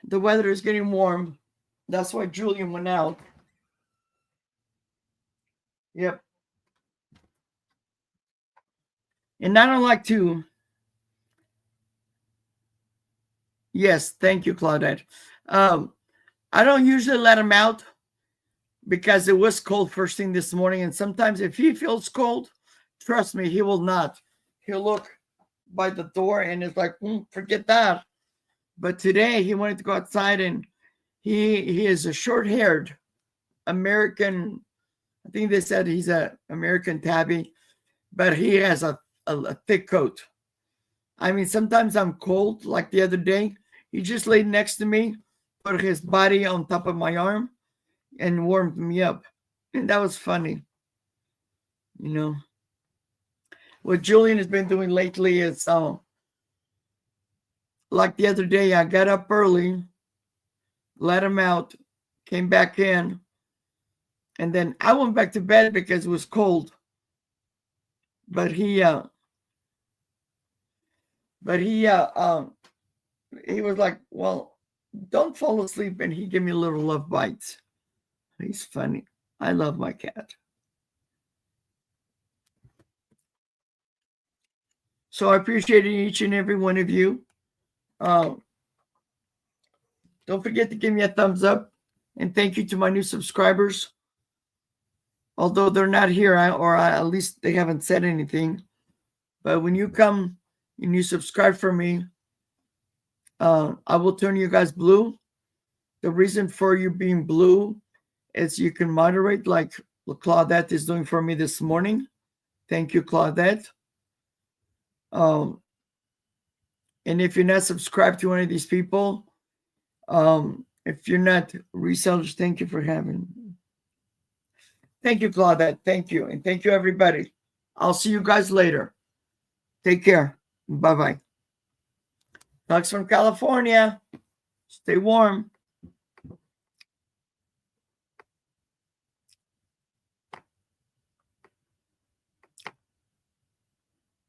The weather is getting warm. That's why Julian went out. Yep. And I don't like to. Yes, thank you, Claudette. I don't usually let him out because it was cold first thing this morning. And sometimes if he feels cold, trust me, he will not. He'll look by the door and it's like, forget that. But today he wanted to go outside, and he is a short-haired American. I think they said he's an American tabby, but he has a thick coat. I mean, sometimes I'm cold, like the other day. He just laid next to me, put his body on top of my arm, and warmed me up. And that was funny. What Julian has been doing lately is, like the other day, I got up early, let him out, came back in, And then I went back to bed because it was cold. But he was like, well, don't fall asleep. And he gave me a little love bites. He's funny. I love my cat. So I appreciate each and every one of you. Don't forget to give me a thumbs up. And thank you to my new subscribers. Although they're not here, at least they haven't said anything. But when you come and you subscribe for me, I will turn you guys blue. The reason for you being blue is you can moderate like Claudette is doing for me this morning. Thank you, Claudette. And if you're not subscribed to one of these people, if you're not resellers, thank you for having me. Thank you, Claudette. Thank you. And thank you, everybody. I'll see you guys later. Take care. Bye-bye. Hugs from California. Stay warm.